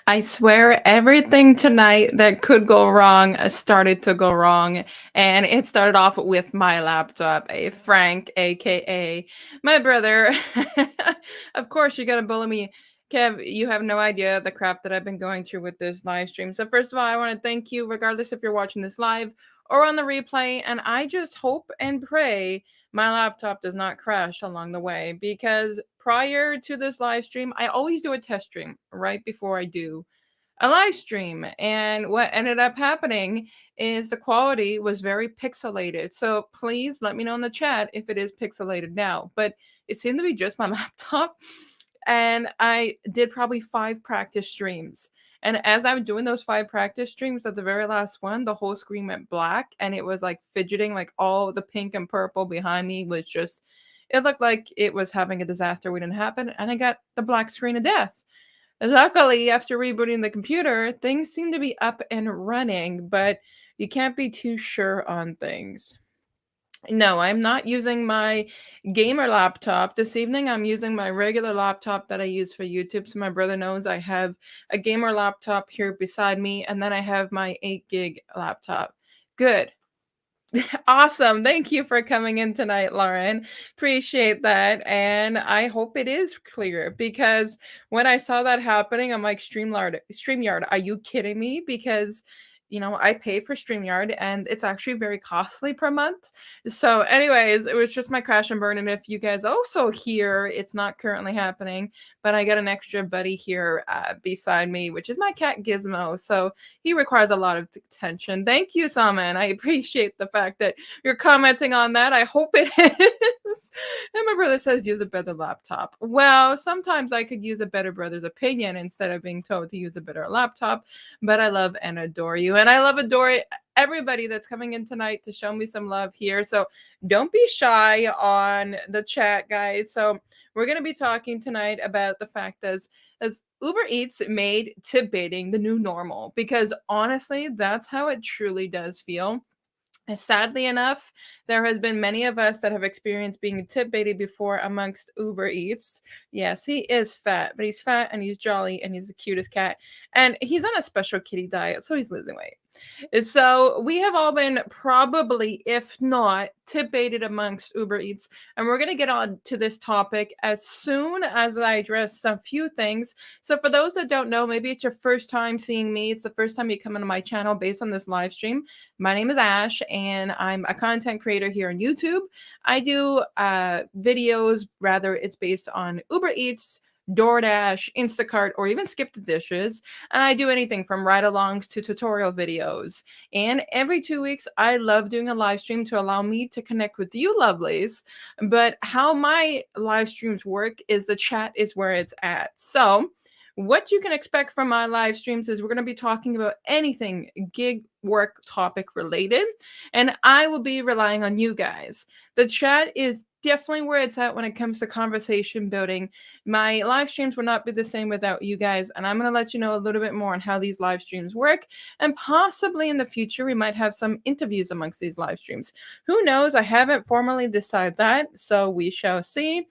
I swear everything tonight that could go wrong started to go wrong. And it started off with my laptop, a Frank, aka my brother. Of course, you're going to bully me. Kev, you have no idea the crap that I've been going through with this live stream. So, first of all, I want to thank you, regardless if you're watching this live or on the replay. And I just hope and pray my laptop does not crash along the way because prior to this live stream, I always do a test stream right before I do a live stream. And what ended up happening is the quality was very pixelated. So please let me know in the chat if it is pixelated now. But it seemed to be just my laptop. And I did probably 5 practice streams. And as I was doing those 5 practice streams, at the very last one, the whole screen went black and it was like fidgeting, like all the pink and purple behind me was just, it looked like it was having a disaster waiting to happen. And I got the black screen of death. Luckily, after rebooting the computer, things seem to be up and running, but you can't be too sure on things. No, I'm not using my gamer laptop. This evening, I'm using my regular laptop that I use for YouTube. So my brother knows I have a gamer laptop here beside me, and then I have my 8 gig laptop. Good. Awesome. Thank you for coming in tonight, Lauren. Appreciate that. And I hope it is clear because when I saw that happening, I'm like, StreamYard, are you kidding me? Because I pay for StreamYard and it's actually very costly per month. So, anyways, it was just my crash and burn. And if you guys also hear it's not currently happening, but I got an extra buddy here beside me, which is my cat Gizmo. So he requires a lot of attention. Thank you, Salman. I appreciate the fact that you're commenting on that. I hope it is. And my brother says use a better laptop. Well, sometimes I could use a better brother's opinion instead of being told to use a better laptop. But I love and adore you. And I love adore everybody that's coming in tonight to show me some love here. So don't be shy on the chat, guys. So we're going to be talking tonight about the fact as Uber Eats made tip baiting the new normal, because honestly, that's how it truly does feel. Sadly enough, there has been many of us that have experienced being tip baited before amongst Uber Eats. Yes, he is fat, but he's fat and he's jolly and he's the cutest cat. And he's on a special kitty diet, so he's losing weight. So we have all been probably, if not, tip baited amongst Uber Eats. And we're going to get on to this topic as soon as I address a few things. So for those that don't know, maybe it's your first time seeing me. It's the first time you come into my channel based on this live stream. My name is Ash, and I'm a content creator here on YouTube. I do videos, rather it's based on Uber Eats, DoorDash, Instacart, or even Skip the Dishes. And I do anything from ride-alongs to tutorial videos. And every 2 weeks, I love doing a live stream to allow me to connect with you lovelies. But how my live streams work is the chat is where it's at. So what you can expect from my live streams is we're going to be talking about anything gig work topic related, and I will be relying on you guys. The chat is definitely where it's at when it comes to conversation building. My live streams will not be the same without you guys, and I'm going to let you know a little bit more on how these live streams work, and possibly in the future we might have some interviews amongst these live streams. Who knows? I haven't formally decided that, so we shall see.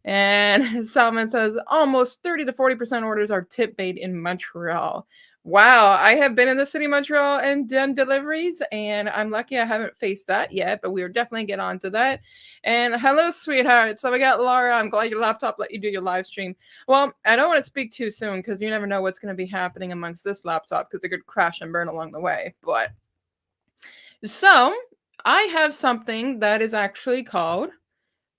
And Salman says almost 30 to 40% orders are tip bait in Montreal. Wow, I have been in the city of Montreal and done deliveries, and I'm lucky I haven't faced that yet, but we'll definitely get on to that. And hello, sweetheart. So we got Laura. I'm glad your laptop let you do your live stream. Well, I don't want to speak too soon because you never know what's going to be happening amongst this laptop because it could crash and burn along the way. But so I have something that is actually called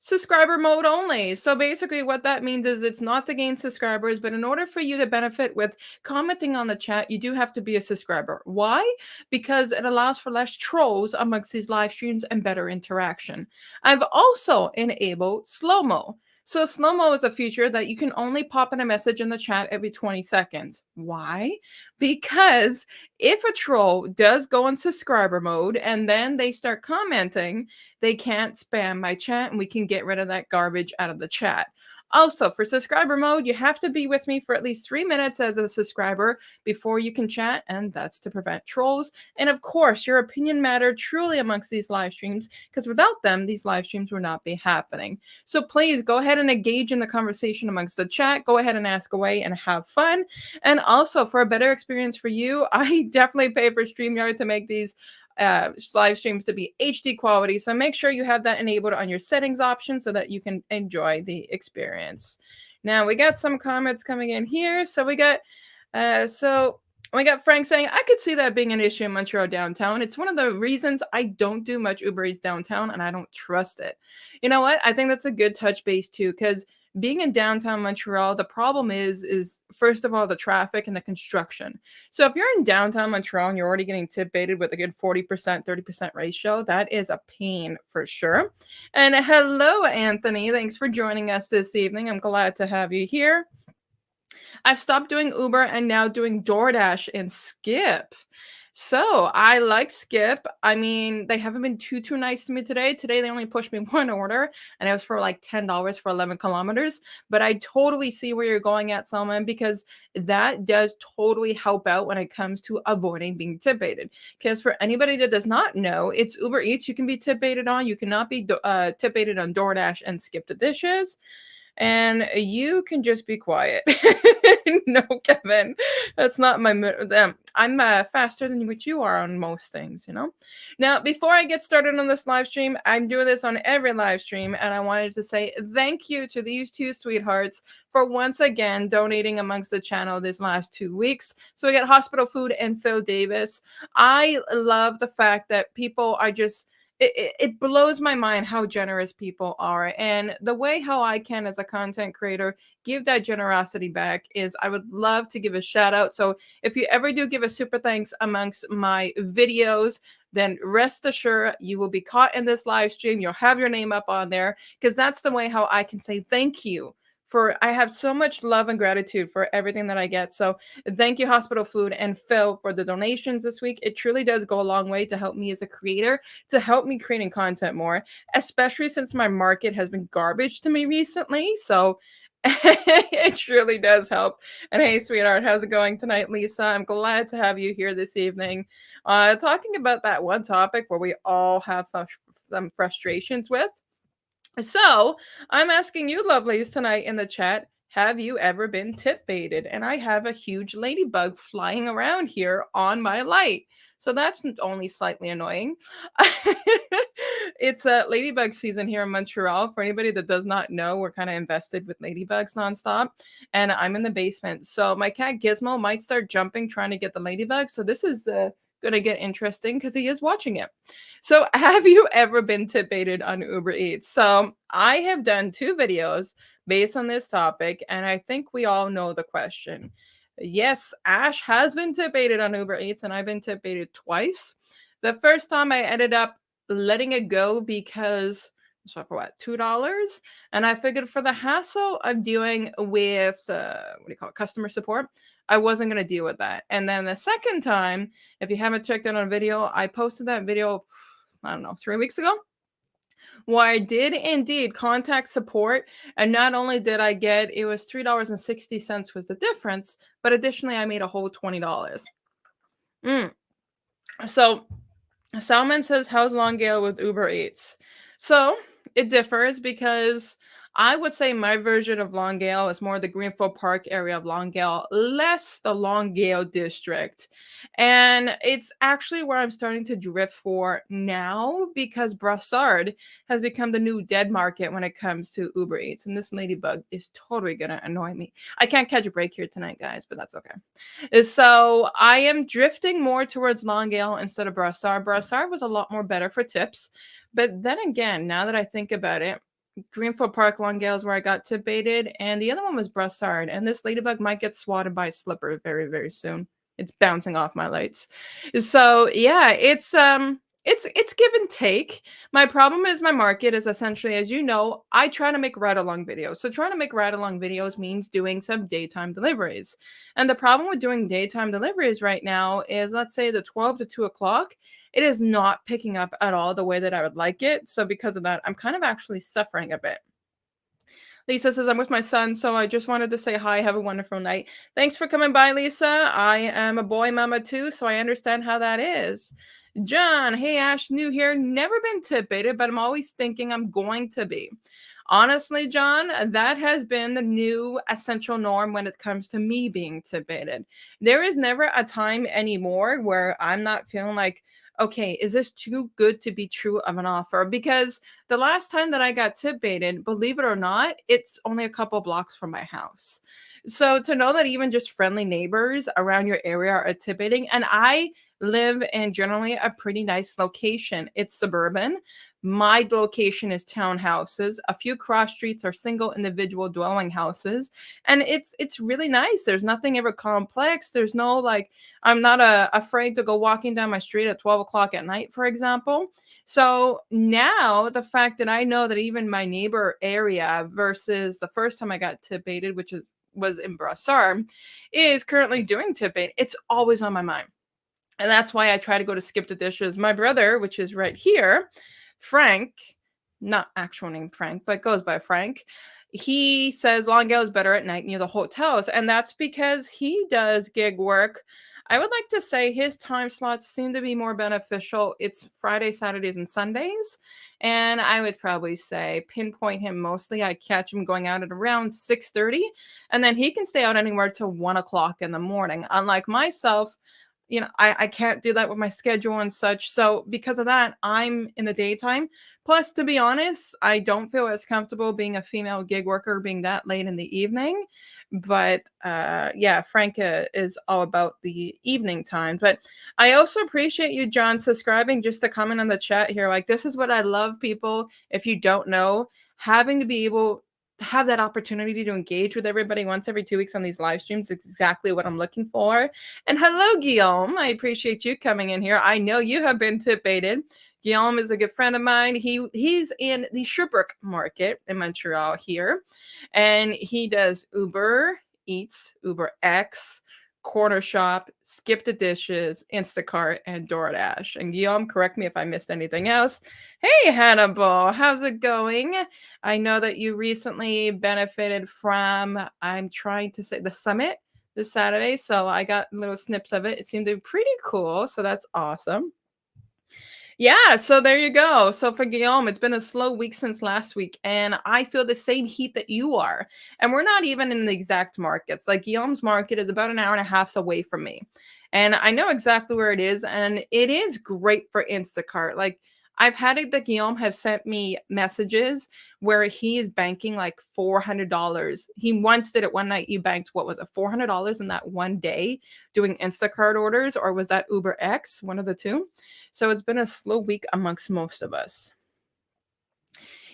subscriber mode only. So basically what that means is it's not to gain subscribers, but in order for you to benefit with commenting on the chat, you do have to be a subscriber. Why? Because it allows for less trolls amongst these live streams and better interaction. I've also enabled slow-mo. So slow-mo is a feature that you can only pop in a message in the chat every 20 seconds. Why? Because if a troll does go in subscriber mode and then they start commenting, they can't spam my chat and we can get rid of that garbage out of the chat. Also, for subscriber mode, you have to be with me for at least 3 minutes as a subscriber before you can chat, and that's to prevent trolls. And of course, your opinion mattered truly amongst these live streams, because without them, these live streams would not be happening. So please go ahead and engage in the conversation amongst the chat. Go ahead and ask away and have fun. And also, for a better experience for you, I definitely pay for StreamYard to make these live streams to be HD quality. So make sure you have that enabled on your settings option so that you can enjoy the experience. Now we got some comments coming in here. So we got Frank saying, I could see that being an issue in Montreal downtown. It's one of the reasons I don't do much Uber Eats downtown, and I don't trust it. You know what? I think that's a good touch base too, because being in downtown Montreal, the problem is first of all the traffic and the construction. So if you're in downtown Montreal and you're already getting tip baited with a good 40%, 30% ratio, that is a pain for sure. And hello, Anthony. Thanks for joining us this evening. I'm glad to have you here. I've stopped doing Uber and now doing DoorDash and Skip. So I like Skip. I mean, they haven't been too nice to me today. Today they only pushed me one order, and it was for like $10 for 11 kilometers. But I totally see where you're going at, Salman, because that does totally help out when it comes to avoiding being tip baited. Because for anybody that does not know, it's Uber Eats you can be tip baited on. You cannot be tip baited on DoorDash and Skip the Dishes. And you can just be quiet. No, Kevin, that's not my. I'm faster than what you are on most things, you know. Now, before I get started on this live stream, I'm doing this on every live stream, and I wanted to say thank you to these two sweethearts for once again donating amongst the channel this last 2 weeks. So we got Hospital Food and Phil Davis. I love the fact that people are just it blows my mind how generous people are, and the way how I can as a content creator give that generosity back is I would love to give a shout out. So if you ever do give a super thanks amongst my videos, then rest assured you will be caught in this live stream. You'll have your name up on there, because that's the way how I can say thank you. For I have so much love and gratitude for everything that I get. So thank you, Hospital Food and Phil, for the donations this week. It truly does go a long way to help me as a creator, to help me creating content more, especially since my market has been garbage to me recently. So it truly does help. And hey, sweetheart, how's it going tonight, Lisa? I'm glad to have you here this evening. Talking about that one topic where we all have some frustrations with. So I'm asking you, lovelies, tonight in the chat, have you ever been tip baited? And I have a huge ladybug flying around here on my light. So that's only slightly annoying. It's a ladybug season here in Montreal. For anybody that does not know, we're kind of invested with ladybugs nonstop. And I'm in the basement. So my cat Gizmo might start jumping trying to get the ladybug. So this is going to get interesting because he is watching it. So have you ever been tip baited on Uber Eats? So I have done 2 videos based on this topic, and I think we all know the question. Yes, Ash has been tip baited on Uber Eats, and I've been tip baited twice. The first time I ended up letting it go because, so for what, $2? And I figured for the hassle of dealing with, what do you call it, customer support, I wasn't going to deal with that. And then the second time, if you haven't checked out on a video, I posted that video, I don't know, 3 weeks ago, where I did indeed contact support. And not only did I get, it was $3.60 was the difference, but additionally, I made a whole $20. So Salman says, how's Long Gale with Uber Eats? So it differs because I would say my version of Long Gale is more the Greenfield Park area of Long Gale, less the Long Gale district. And it's actually where I'm starting to drift for now, because Brassard has become the new dead market when it comes to Uber Eats. And this ladybug is totally going to annoy me. I can't catch a break here tonight, guys, but that's okay. So I am drifting more towards Long Gale instead of Brassard. Brassard was a lot more better for tips. But then again, now that I think about it, Greenfield Park, Long Gale is where I got tip baited, and the other one was Brassard. And this ladybug might get swatted by a slipper very, very soon. It's bouncing off my lights. So yeah, it's give and take. My problem is my market is essentially, as you know, I try to make ride-along videos. So trying to make ride-along videos means doing some daytime deliveries. And the problem with doing daytime deliveries right now is, let's say the 12 to 2 o'clock, it is not picking up at all the way that I would like it. So because of that, I'm kind of actually suffering a bit. Lisa says, I'm with my son, so I just wanted to say hi. Have a wonderful night. Thanks for coming by, Lisa. I am a boy mama too, so I understand how that is. John, hey Ash, new here. Never been tip-baited, but I'm always thinking I'm going to be. Honestly, John, that has been the new essential norm when it comes to me being tip-baited. There is never a time anymore where I'm not feeling like, okay, is this too good to be true of an offer? Because the last time that I got tip baited, believe it or not, it's only a couple blocks from my house. So to know that even just friendly neighbors around your area are tip baiting, and I live in generally a pretty nice location. It's suburban. My location is townhouses. A few cross streets are single individual dwelling houses, and it's really nice. There's nothing ever complex. There's no like I'm not afraid to go walking down my street at 12 o'clock at night, for example. So now the fact that I know that even my neighbor area versus the first time I got tip baited, which was in Brossard, is currently doing tip bait. It's always on my mind. And that's why I try to go to skip the dishes. My brother, which is right here, Frank, not actual name Frank, but goes by Frank. He says Longale is better at night near the hotels, and that's because he does gig work. I would like to say his time slots seem to be more beneficial. It's Friday, Saturdays, and Sundays. And I would probably say pinpoint him mostly. I catch him going out at around 6:30, and then he can stay out anywhere till 1 o'clock in the morning. Unlike myself, I can't do that with my schedule and such. So because of that, I'm in the daytime. Plus, to be honest, I don't feel as comfortable being a female gig worker being that late in the evening. But yeah, Frank is all about the evening time. But I also appreciate you, John, subscribing just to comment on the chat here. Like, this is what I love, people. If you don't know, having to be able to have that opportunity to engage with everybody once every 2 weeks on these live streams is exactly what I'm looking for. And hello, Guillaume. I appreciate you coming in here. I know you have been tip baited. Guillaume is a good friend of mine. He's in the Sherbrooke market in Montreal here, and he does Uber Eats, Uber X, Corner Shop, Skip the Dishes, Instacart, and DoorDash. And Guillaume, correct me if I missed anything else. Hey, Hannibal, how's it going? I know that you recently benefited from, I'm trying to say, the summit this Saturday. So I got little snips of it. It seemed to be pretty cool. So that's awesome. Yeah, so there you go. So for Guillaume, it's been a slow week since last week, and I feel the same heat that you are. And we're not even in the exact markets. Like Guillaume's market is about an hour and a half away from me. And I know exactly where it is, and it is great for Instacart. Like I've had it that Guillaume have sent me messages where he is banking like $400. He once did it one night. You banked, what was it, $400 in that one day doing Instacart orders, or was that Uber X, one of the two? So it's been a slow week amongst most of us.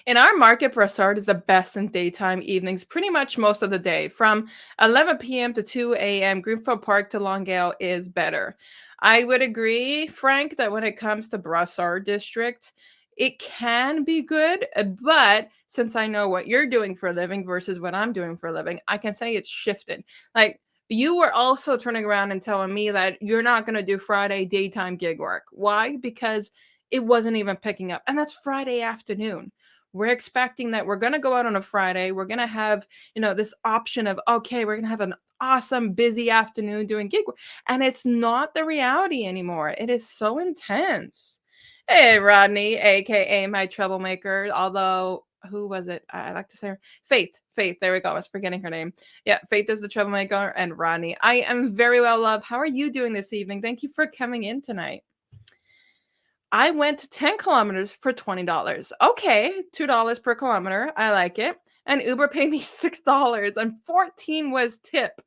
In our market, Brossard is the best in daytime evenings, pretty much most of the day. From 11 p.m. to 2 a.m., Greenfield Park to Longale is better. I would agree, Frank, that when it comes to Brossard District, it can be good, but since I know what you're doing for a living versus what I'm doing for a living, I can say it's shifted. Like, you were also turning around and telling me that you're not going to do Friday daytime gig work. Why? Because it wasn't even picking up. And that's Friday afternoon. We're expecting that we're going to go out on a Friday. We're going to have, this option of, okay, we're going to have an awesome busy afternoon doing gig work. And it's not the reality anymore. It is so intense. Hey, Rodney, aka my troublemaker. Although, who was it? I like to say her. Faith. Faith. There we go. I was forgetting her name. Yeah, Faith is the troublemaker, and Rodney. I am very well, love. How are you doing this evening? Thank you for coming in tonight. I went 10 kilometers for $20. Okay, $2 per kilometer. I like it. And Uber paid me $6 and 14 was tip.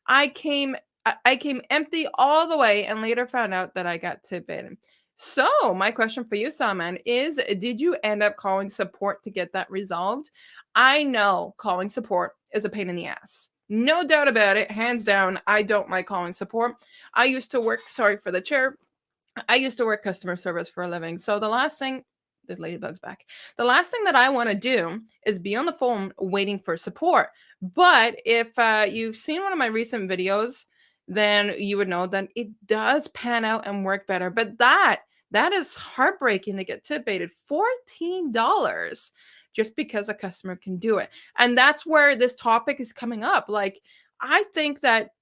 I came empty all the way and later found out that I got tip in. So, my question for you, Salman, is did you end up calling support to get that resolved? I know calling support is a pain in the ass. No doubt about it. Hands down, I don't like calling support. I used to work, sorry for the chair. I used to work customer service for a living. So the last thing, the ladybug's back. The last thing that I want to do is be on the phone waiting for support. But if you've seen one of my recent videos, then you would know that it does pan out and work better. But that is heartbreaking to get tip baited. $14. just because a customer can do it. And that's where this topic is coming up. Like, I think that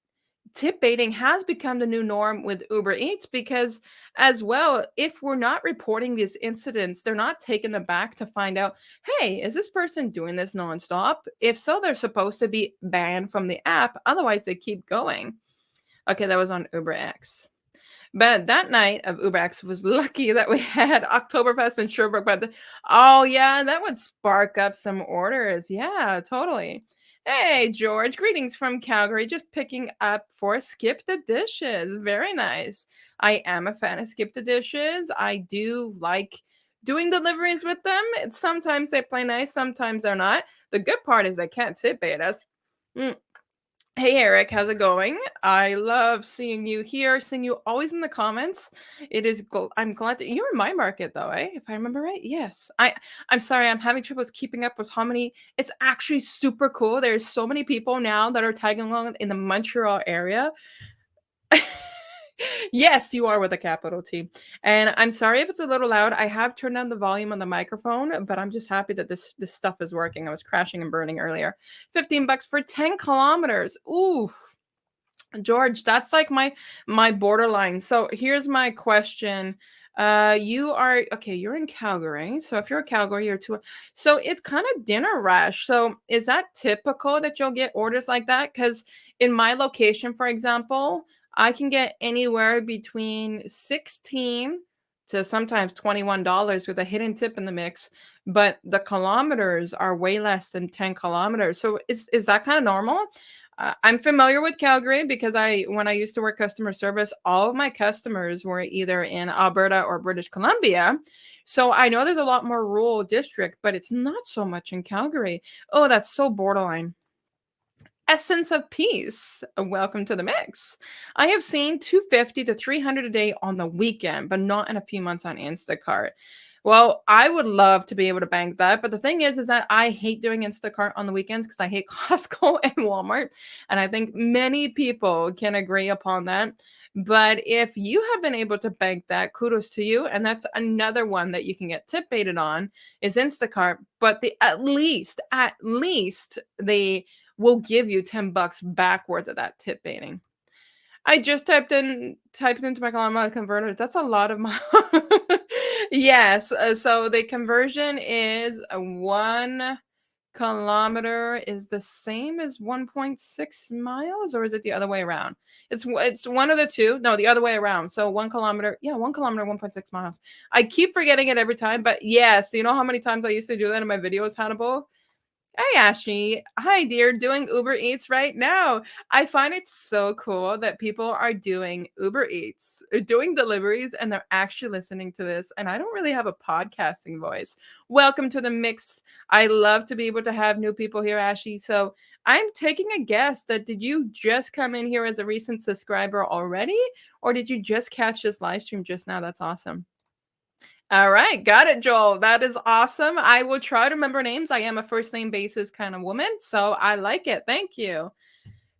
tip baiting has become the new norm with Uber Eats because, as well, if we're not reporting these incidents, they're not taking them back to find out, hey, is this person doing this nonstop? If so, they're supposed to be banned from the app. Otherwise, they keep going. Okay, that was on Uber X. But that night of Uberx was lucky that we had Oktoberfest in Sherbrooke. But oh yeah, that would spark up some orders. Yeah, totally. Hey George, greetings from Calgary. Just picking up for Skip the Dishes. Very nice. I am a fan of Skip the Dishes. I do like doing deliveries with them. Sometimes they play nice, sometimes they're not. The good part is they can't tip bait us. Mm. Hey Eric, how's it going? I love seeing you here, seeing you always in the comments. I'm glad that you're in my market though, eh? If I remember right. Yes. I'm sorry, I'm having troubles keeping up with how many. It's actually super cool. There's so many people now that are tagging along in the Montreal area. Yes, you are with a capital T. And I'm sorry if it's a little loud. I have turned down the volume on the microphone, but I'm just happy that this stuff is working. I was crashing and burning earlier. 15 bucks for 10 kilometers. Oof. George, that's like my borderline. So here's my question. You are okay, you're in Calgary. So if you're a Calgary, you're two. So it's kind of dinner rush. So is that typical that you'll get orders like that? Because in my location, for example, I can get anywhere between 16 to sometimes $21 with a hidden tip in the mix, but the kilometers are way less than 10 kilometers. So is that kind of normal? I'm familiar with Calgary because when I used to work customer service, all of my customers were either in Alberta or British Columbia. So I know there's a lot more rural district, but it's not so much in Calgary. Oh, that's so borderline. Essence of Peace. Welcome to the mix. I have seen 250 to 300 a day on the weekend, but not in a few months on Instacart. Well, I would love to be able to bank that, but the thing is that I hate doing Instacart on the weekends because I hate Costco and Walmart, and I think many people can agree upon that. But if you have been able to bank that, kudos to you. And that's another one that you can get tip baited on is Instacart. But the at least they will give you 10 bucks back worth of that tip baiting. I just typed into my column converter. That's a lot of my yes. So the conversion is 1 kilometer is the same as 1.6 miles, or is it the other way around? It's one of the two. No, the other way around. So 1 kilometer, yeah, 1 kilometer, 1.6 miles. I keep forgetting it every time, but yes, you know how many times I used to do that in my videos, Hannibal? Hey, Ashley. Hi, dear. Doing Uber Eats right now. I find it so cool that people are doing Uber Eats, doing deliveries, and they're actually listening to this. And I don't really have a podcasting voice. Welcome to the mix. I love to be able to have new people here, Ashley. So I'm taking a guess that did you just come in here as a recent subscriber already? Or did you just catch this live stream just now? That's awesome. All right, got it, Joel. That is awesome. I will try to remember names. I am a first name basis kind of woman, so I like it. Thank you.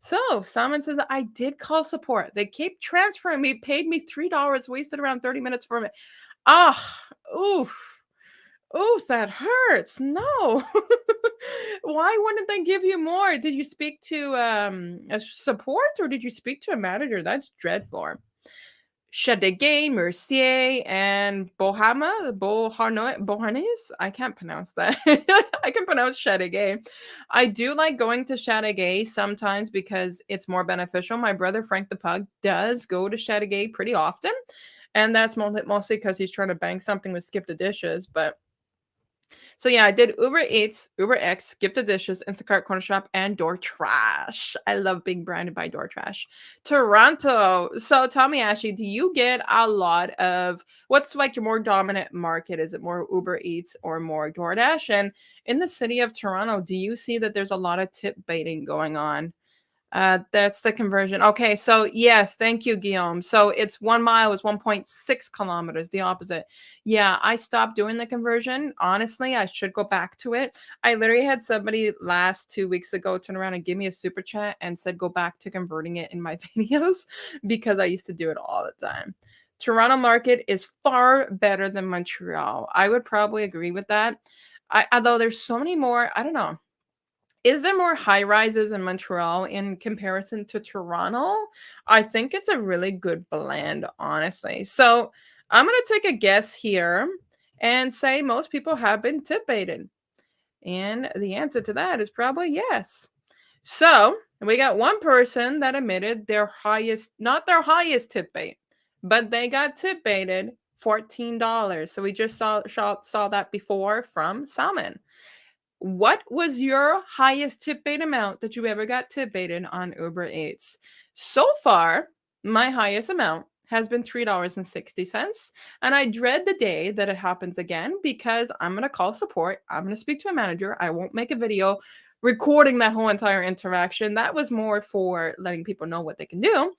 So, Simon says I did call support. They keep transferring me, paid me $3, wasted around 30 minutes for me. Ah, oof. Oof, that hurts. No. Why wouldn't they give you more? Did you speak to a support or did you speak to a manager? That's dreadful. Chadegay, Mercier, and Boharnes. I can't pronounce that. I can pronounce Chadegay. I do like going to Chadegay sometimes because it's more beneficial. My brother Frank the Pug does go to Chadegay pretty often, and that's mostly because he's trying to bang something with Skip the Dishes. But so yeah, I did Uber Eats, Uber X, Skip the Dishes, Instacart, Corner Shop, and Door Trash. I love being branded by Door Trash. Toronto. So tell me, Ashley, do you get a lot of what's like your more dominant market? Is it more Uber Eats or more DoorDash? And in the city of Toronto, do you see that there's a lot of tip baiting going on? That's the conversion. Okay, so yes, thank you, Guillaume. So it's 1 mile is 1.6 kilometers, the opposite. Yeah, I stopped doing the conversion. Honestly, I should go back to it. I literally had somebody last 2 weeks ago turn around and give me a super chat and said go back to converting it in my videos because I used to do it all the time. Toronto market is far better than Montreal. I would probably agree with that. Although there's so many more, I don't know. Is there more high rises in Montreal in comparison to Toronto? I think it's a really good blend, honestly. So I'm going to take a guess here and say most people have been tip baited. And the answer to that is probably yes. So we got one person that admitted their highest, not their highest tip bait, but they got tip baited $14. So we just saw that before from Salmon. What was your highest tip bait amount that you ever got tip baited on Uber Eats? So far, my highest amount has been $3.60. And I dread the day that it happens again because I'm going to call support. I'm going to speak to a manager. I won't make a video recording that whole entire interaction. That was more for letting people know what they can do.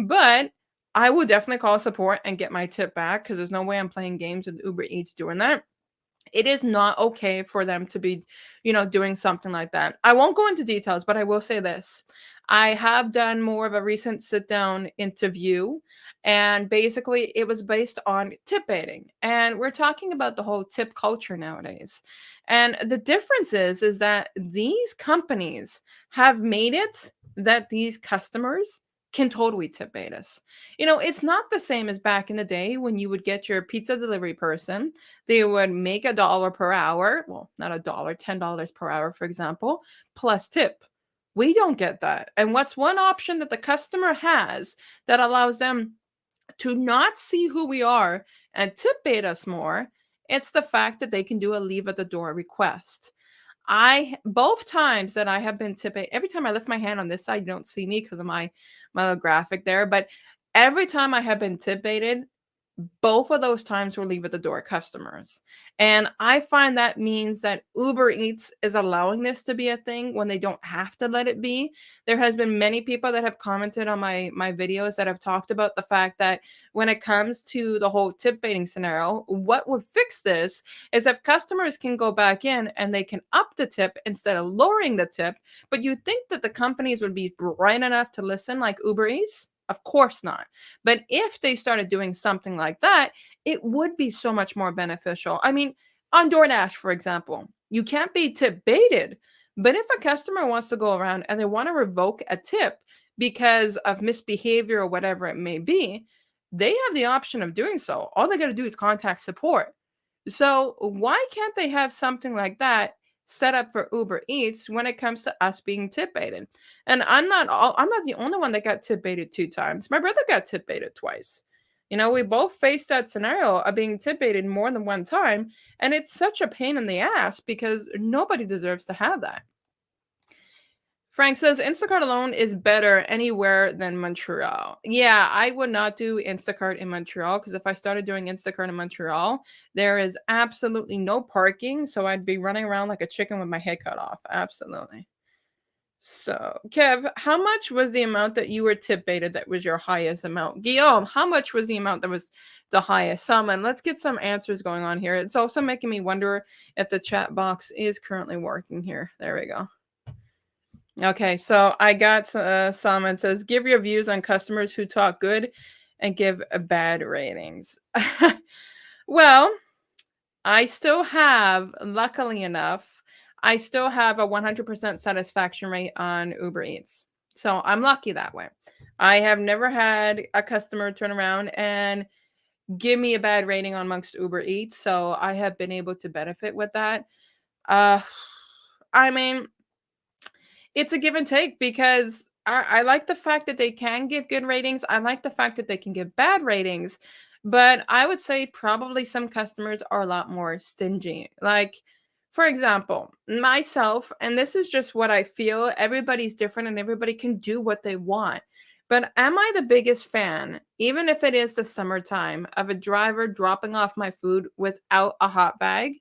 But I will definitely call support and get my tip back because there's no way I'm playing games with Uber Eats doing that. It is not okay for them to be, doing something like that. I won't go into details, but I will say this. I have done more of a recent sit down interview, and basically it was based on tip baiting. And we're talking about the whole tip culture nowadays. And the difference is that these companies have made it that these customers can totally tip bait us. It's not the same as back in the day when you would get your pizza delivery person. They would make $1 per hour. Well, not a dollar, $10 per hour, for example, plus tip. We don't get that. And what's one option that the customer has that allows them to not see who we are and tip bait us more? It's the fact that they can do a leave at the door request. I both times that I have been tipping, every time I lift my hand on this side, you don't see me because of my little graphic there, but every time I have been tip baited, both of those times were leave at the door customers. And I find that means that Uber Eats is allowing this to be a thing when they don't have to let it be. There has been many people that have commented on my videos that have talked about the fact that when it comes to the whole tip baiting scenario, what would fix this is if customers can go back in and they can up the tip instead of lowering the tip. But you think that the companies would be bright enough to listen like Uber Eats? Of course not. But if they started doing something like that, it would be so much more beneficial. I mean, on DoorDash, for example, you can't be tip baited. But if a customer wants to go around and they want to revoke a tip because of misbehavior or whatever it may be, they have the option of doing so. All they got to do is contact support. So why can't they have something like that set up for Uber Eats when it comes to us being tip baited? And I'm not the only one that got tip baited 2 times. My brother got tip baited twice. We both faced that scenario of being tip baited more than one time, and it's such a pain in the ass because nobody deserves to have that. Frank says Instacart alone is better anywhere than Montreal. Yeah, I would not do Instacart in Montreal because if I started doing Instacart in Montreal, there is absolutely no parking. So I'd be running around like a chicken with my head cut off. Absolutely. So, Kev, how much was the amount that you were tip baited that was your highest amount? Guillaume, how much was the amount that was the highest? Salmon, let's get some answers going on here. It's also making me wonder if the chat box is currently working here. There we go. Okay, so I got someone says, give your views on customers who talk good and give bad ratings. Well, I still have, luckily enough, I still have a 100% satisfaction rate on Uber Eats. So I'm lucky that way. I have never had a customer turn around and give me a bad rating on amongst Uber Eats. So I have been able to benefit with that. Uh, I mean, it's a give and take because I like the fact that they can give good ratings. I like the fact that they can give bad ratings. But I would say probably some customers are a lot more stingy. Like, for example, myself, and this is just what I feel, everybody's different and everybody can do what they want. But am I the biggest fan, even if it is the summertime, of a driver dropping off my food without a hot bag?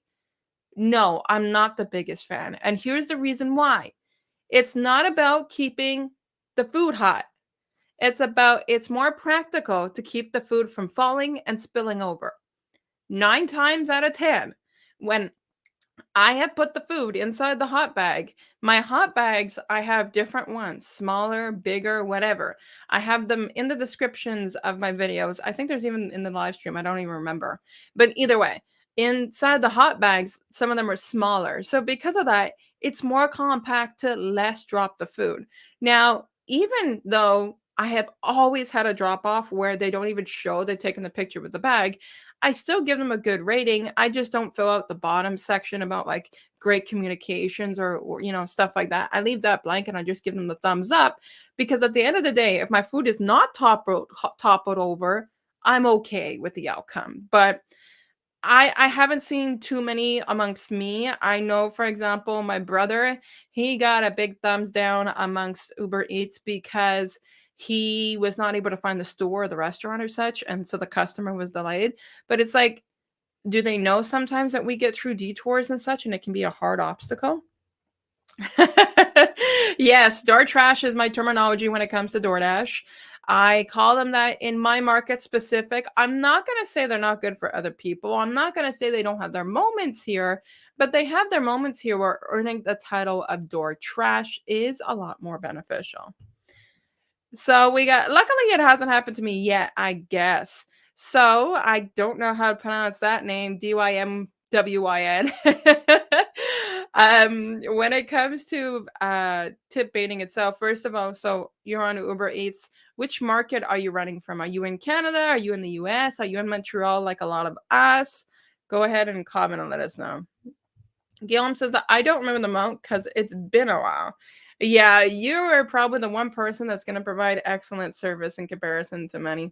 No, I'm not the biggest fan. And here's the reason why. It's not about keeping the food hot. It's more practical to keep the food from falling and spilling over. 9 times out of 10, when I have put the food inside the hot bag, my hot bags, I have different ones, smaller, bigger, whatever. I have them in the descriptions of my videos. I think there's even in the live stream. I don't even remember. But either way, Inside the hot bags, some of them are smaller. So because of that, it's more compact to less drop the food. Now, even though I have always had a drop off where they don't even show they've taken the picture with the bag, I still give them a good rating. I just don't fill out the bottom section about like great communications or stuff like that. I leave that blank and I just give them the thumbs up because at the end of the day, if my food is not toppled over, I'm okay with the outcome. But I haven't seen too many amongst me. I know, for example, my brother, he got a big thumbs down amongst Uber Eats because he was not able to find the store or the restaurant or such, and so the customer was delayed. But it's like, do they know sometimes that we get through detours and such, and it can be a hard obstacle? Yes, door trash is my terminology when it comes to DoorDash. I call them that in my market specific. I'm not going to say they're not good for other people. I'm not going to say they don't have their moments here, but they have their moments here where earning the title of door trash is a lot more beneficial. So we got luckily it hasn't happened to me yet, I guess. So I don't know how to pronounce that name, Dymwyn. When it comes to tip baiting itself, first of all, so you're on Uber Eats. Which market are you running from? Are you in Canada? Are you in the US? Are you in Montreal like a lot of us? Go ahead and comment and let us know. Guillaume says that I don't remember the amount because it's been a while. Yeah, you are probably the one person that's going to provide excellent service in comparison to many.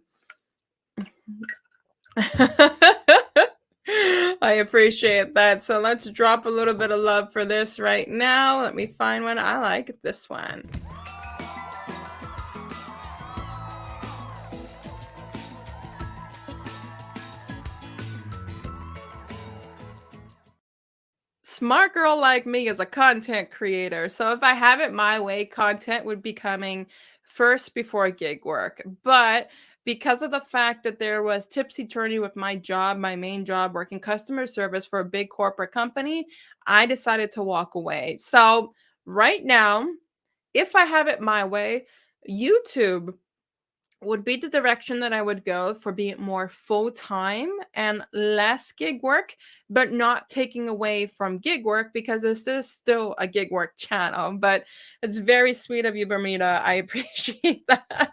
I appreciate that. So let's drop a little bit of love for this right now. Let me find one. I like this one. Smart girl like me is a content creator. So if I have it my way, content would be coming first before gig work. But because of the fact that there was tipsy turny with my job, my main job, working customer service for a big corporate company, I decided to walk away. So right now, if I have it my way, YouTube would be the direction that I would go for being more full time and less gig work, but not taking away from gig work because this is still a gig work channel. But it's very sweet of you, Bermuda. I appreciate that.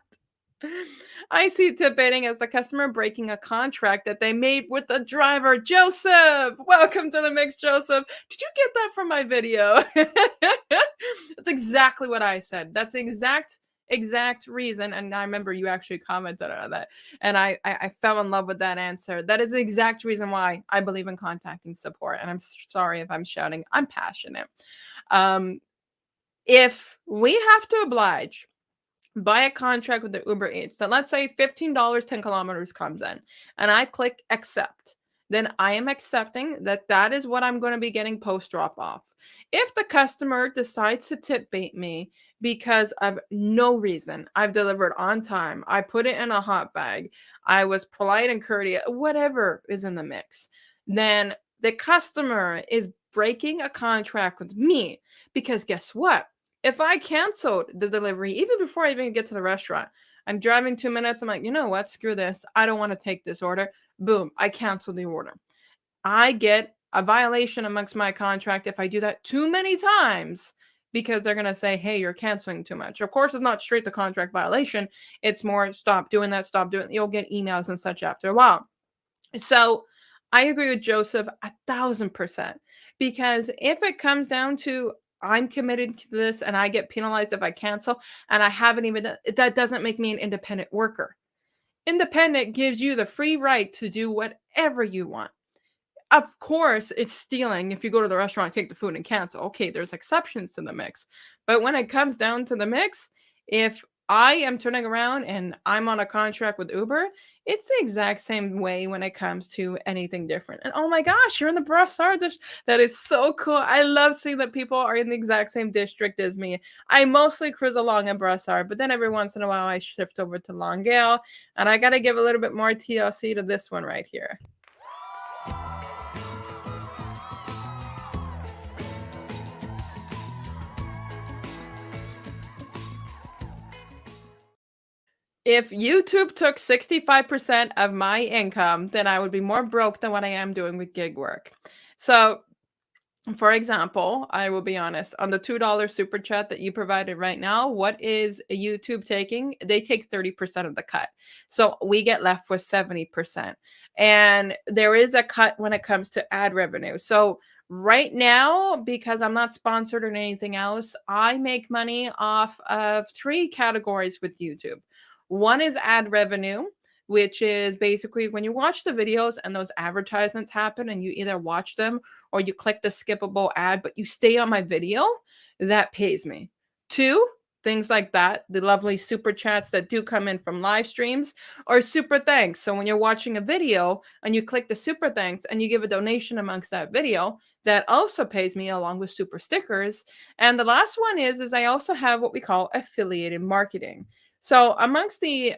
I see tip baiting as the customer breaking a contract that they made with the driver. Joseph, welcome to the mix, Joseph. Did you get that from my video? That's exactly what I said. That's the exact reason. And I remember you actually commented on that. And I fell in love with that answer. That is the exact reason why I believe in contacting support. And I'm sorry if I'm shouting. I'm passionate. Um, if we have to oblige buy a contract with the Uber Eats. So let's say $15, 10 kilometers comes in, and I click accept. Then I am accepting that that is what I'm going to be getting post drop off. If the customer decides to tip bait me because of no reason, I've delivered on time, I put it in a hot bag, I was polite and courteous, whatever is in the mix, then the customer is breaking a contract with me because guess what? If I canceled the delivery, even before I even get to the restaurant, I'm driving 2 minutes. I'm like, you know what? Screw this. I don't want to take this order. Boom. I cancel the order. I get a violation amongst my contract if I do that too many times because they're going to say, hey, you're canceling too much. Of course, it's not straight to contract violation. It's more stop doing that, stop doing it. You'll get emails and such after a while. So I agree with Joseph 1,000% because if it comes down to I'm committed to this and I get penalized if I cancel and I haven't even that doesn't make me an independent worker. Independent gives you the free right to do whatever you want. Of course, it's stealing if you go to the restaurant, take the food and cancel. Okay, there's exceptions to the mix. But when it comes down to the mix, if I am turning around and I'm on a contract with Uber, it's the exact same way when it comes to anything different. And oh my gosh, you're in the Brossard. That is so cool. I love seeing that people are in the exact same district as me. I mostly cruise along in Brossard, but then every once in a while I shift over to Longueuil. And I got to give a little bit more TLC to this one right here. If YouTube took 65% of my income, then I would be more broke than what I am doing with gig work. So, for example, I will be honest, on the $2 super chat that you provided right now, what is YouTube taking? They take 30% of the cut. So we get left with 70%. And there is a cut when it comes to ad revenue. So right now, because I'm not sponsored or anything else, I make money off of three categories with YouTube. One is ad revenue, which is basically when you watch the videos and those advertisements happen and you either watch them or you click the skippable ad, but you stay on my video, that pays me. Two, things like that, the lovely super chats that do come in from live streams, or super thanks. So when you're watching a video and you click the super thanks and you give a donation amongst that video, that also pays me along with super stickers. And the last one is I also have what we call affiliated marketing. So amongst the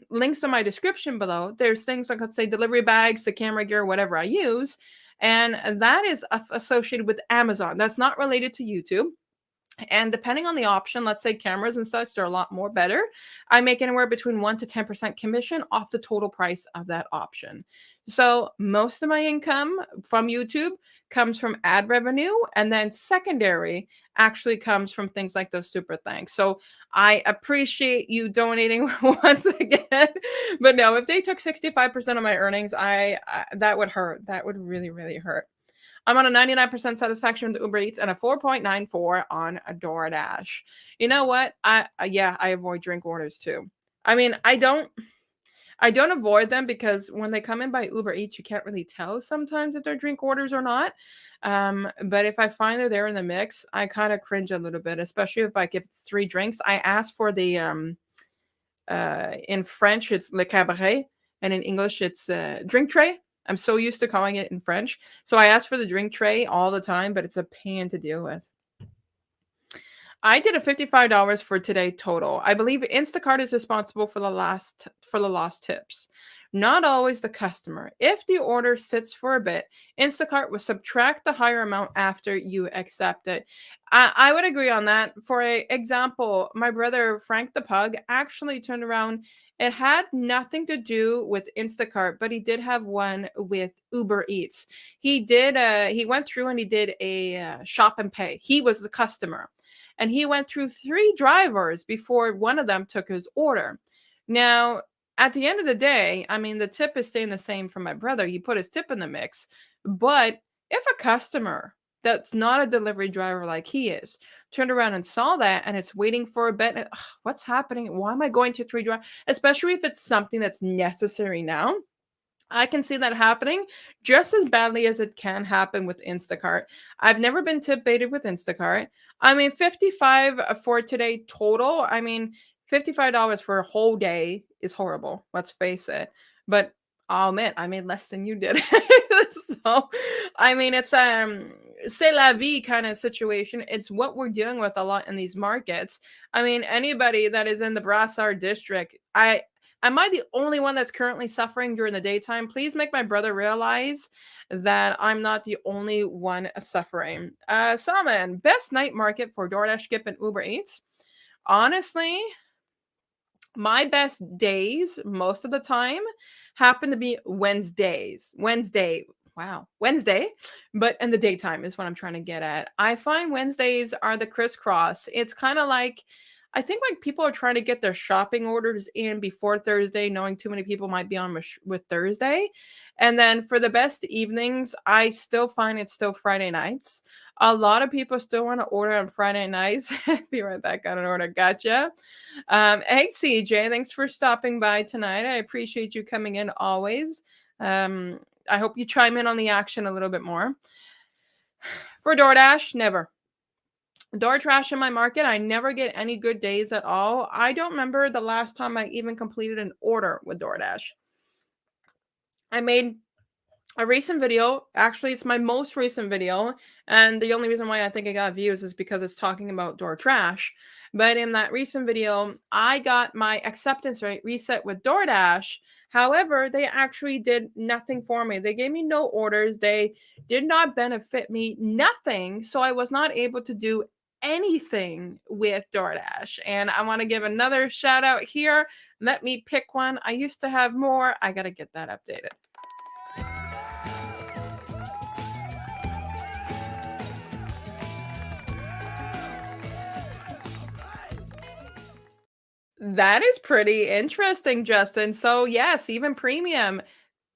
links in my description below, there's things like, let's say, delivery bags, the camera gear, whatever I use, and that is associated with Amazon. That's not related to YouTube. And depending on the option, let's say cameras and such, they're a lot more better. I make anywhere between 1 to 10% commission off the total price of that option. So most of my income from YouTube comes from ad revenue, and then secondary actually comes from things like those super thanks. So I appreciate you donating once again. But no, if they took 65% of my earnings, I that would hurt. That would really, really hurt. I'm on a 99% satisfaction with Uber Eats and a 4.94 on a DoorDash. You know what? Yeah, I avoid drink orders too. I mean, I don't avoid them because when they come in by Uber Eats, you can't really tell sometimes if they're drink orders or not. But if I find they're there in the mix, I kind of cringe a little bit, especially if it's 3 drinks. I ask for the in French, it's le cabaret, and in English, it's drink tray. I'm so used to calling it in French. So I ask for the drink tray all the time, but it's a pain to deal with. I did a $55 for today total. I believe Instacart is responsible for the lost tips. Not always the customer. If the order sits for a bit, Instacart will subtract the higher amount after you accept it. I would agree on that. For example, my brother Frank the Pug actually turned around. It had nothing to do with Instacart, but he did have one with Uber Eats. He went through and he did a shop and pay. He was the customer and he went through 3 drivers before one of them took his order. Now, at the end of the day, I mean, the tip is staying the same for my brother. He put his tip in the mix. But if a customer that's not a delivery driver like he is turned around and saw that and it's waiting for a bit, and, what's happening? Why am I going to 3 drivers? Especially if it's something that's necessary now. I can see that happening just as badly as it can happen with Instacart. I've never been tip baited with Instacart. I mean, 55 for today total. I mean, $55 for a whole day is horrible. Let's face it. But I'll admit, I made less than you did. So, I mean, it's c'est la vie kind of situation. It's what we're dealing with a lot in these markets. I mean, anybody that is in the Brassard district, am I the only one that's currently suffering during the daytime? Please make my brother realize that I'm not the only one suffering. Salmon, best night market for DoorDash, Skip, and Uber Eats. Honestly, my best days most of the time happen to be Wednesdays. Wednesday. Wow. Wednesday. But in the daytime is what I'm trying to get at. I find Wednesdays are the crisscross. It's kind of like I think like people are trying to get their shopping orders in before Thursday, knowing too many people might be on with Thursday. And then for the best evenings, I still find it's still Friday nights. A lot of people still want to order on Friday nights. Be right back on an order. Gotcha. Hey, CJ, thanks for stopping by tonight. I appreciate you coming in always. I hope you chime in on the action a little bit more. For DoorDash, never. DoorDash in my market, I never get any good days at all. I don't remember the last time I even completed an order with DoorDash. I made a recent video. Actually, it's my most recent video. And the only reason why I think I got views is because it's talking about DoorDash. But in that recent video, I got my acceptance rate reset with DoorDash. However, they actually did nothing for me. They gave me no orders. They did not benefit me, nothing. So I was not able to do anything with DoorDash. And I want to give another shout out here. Let me pick one. I used to have more. I got to get that updated. That is pretty interesting, Justin. So, yes, even premium.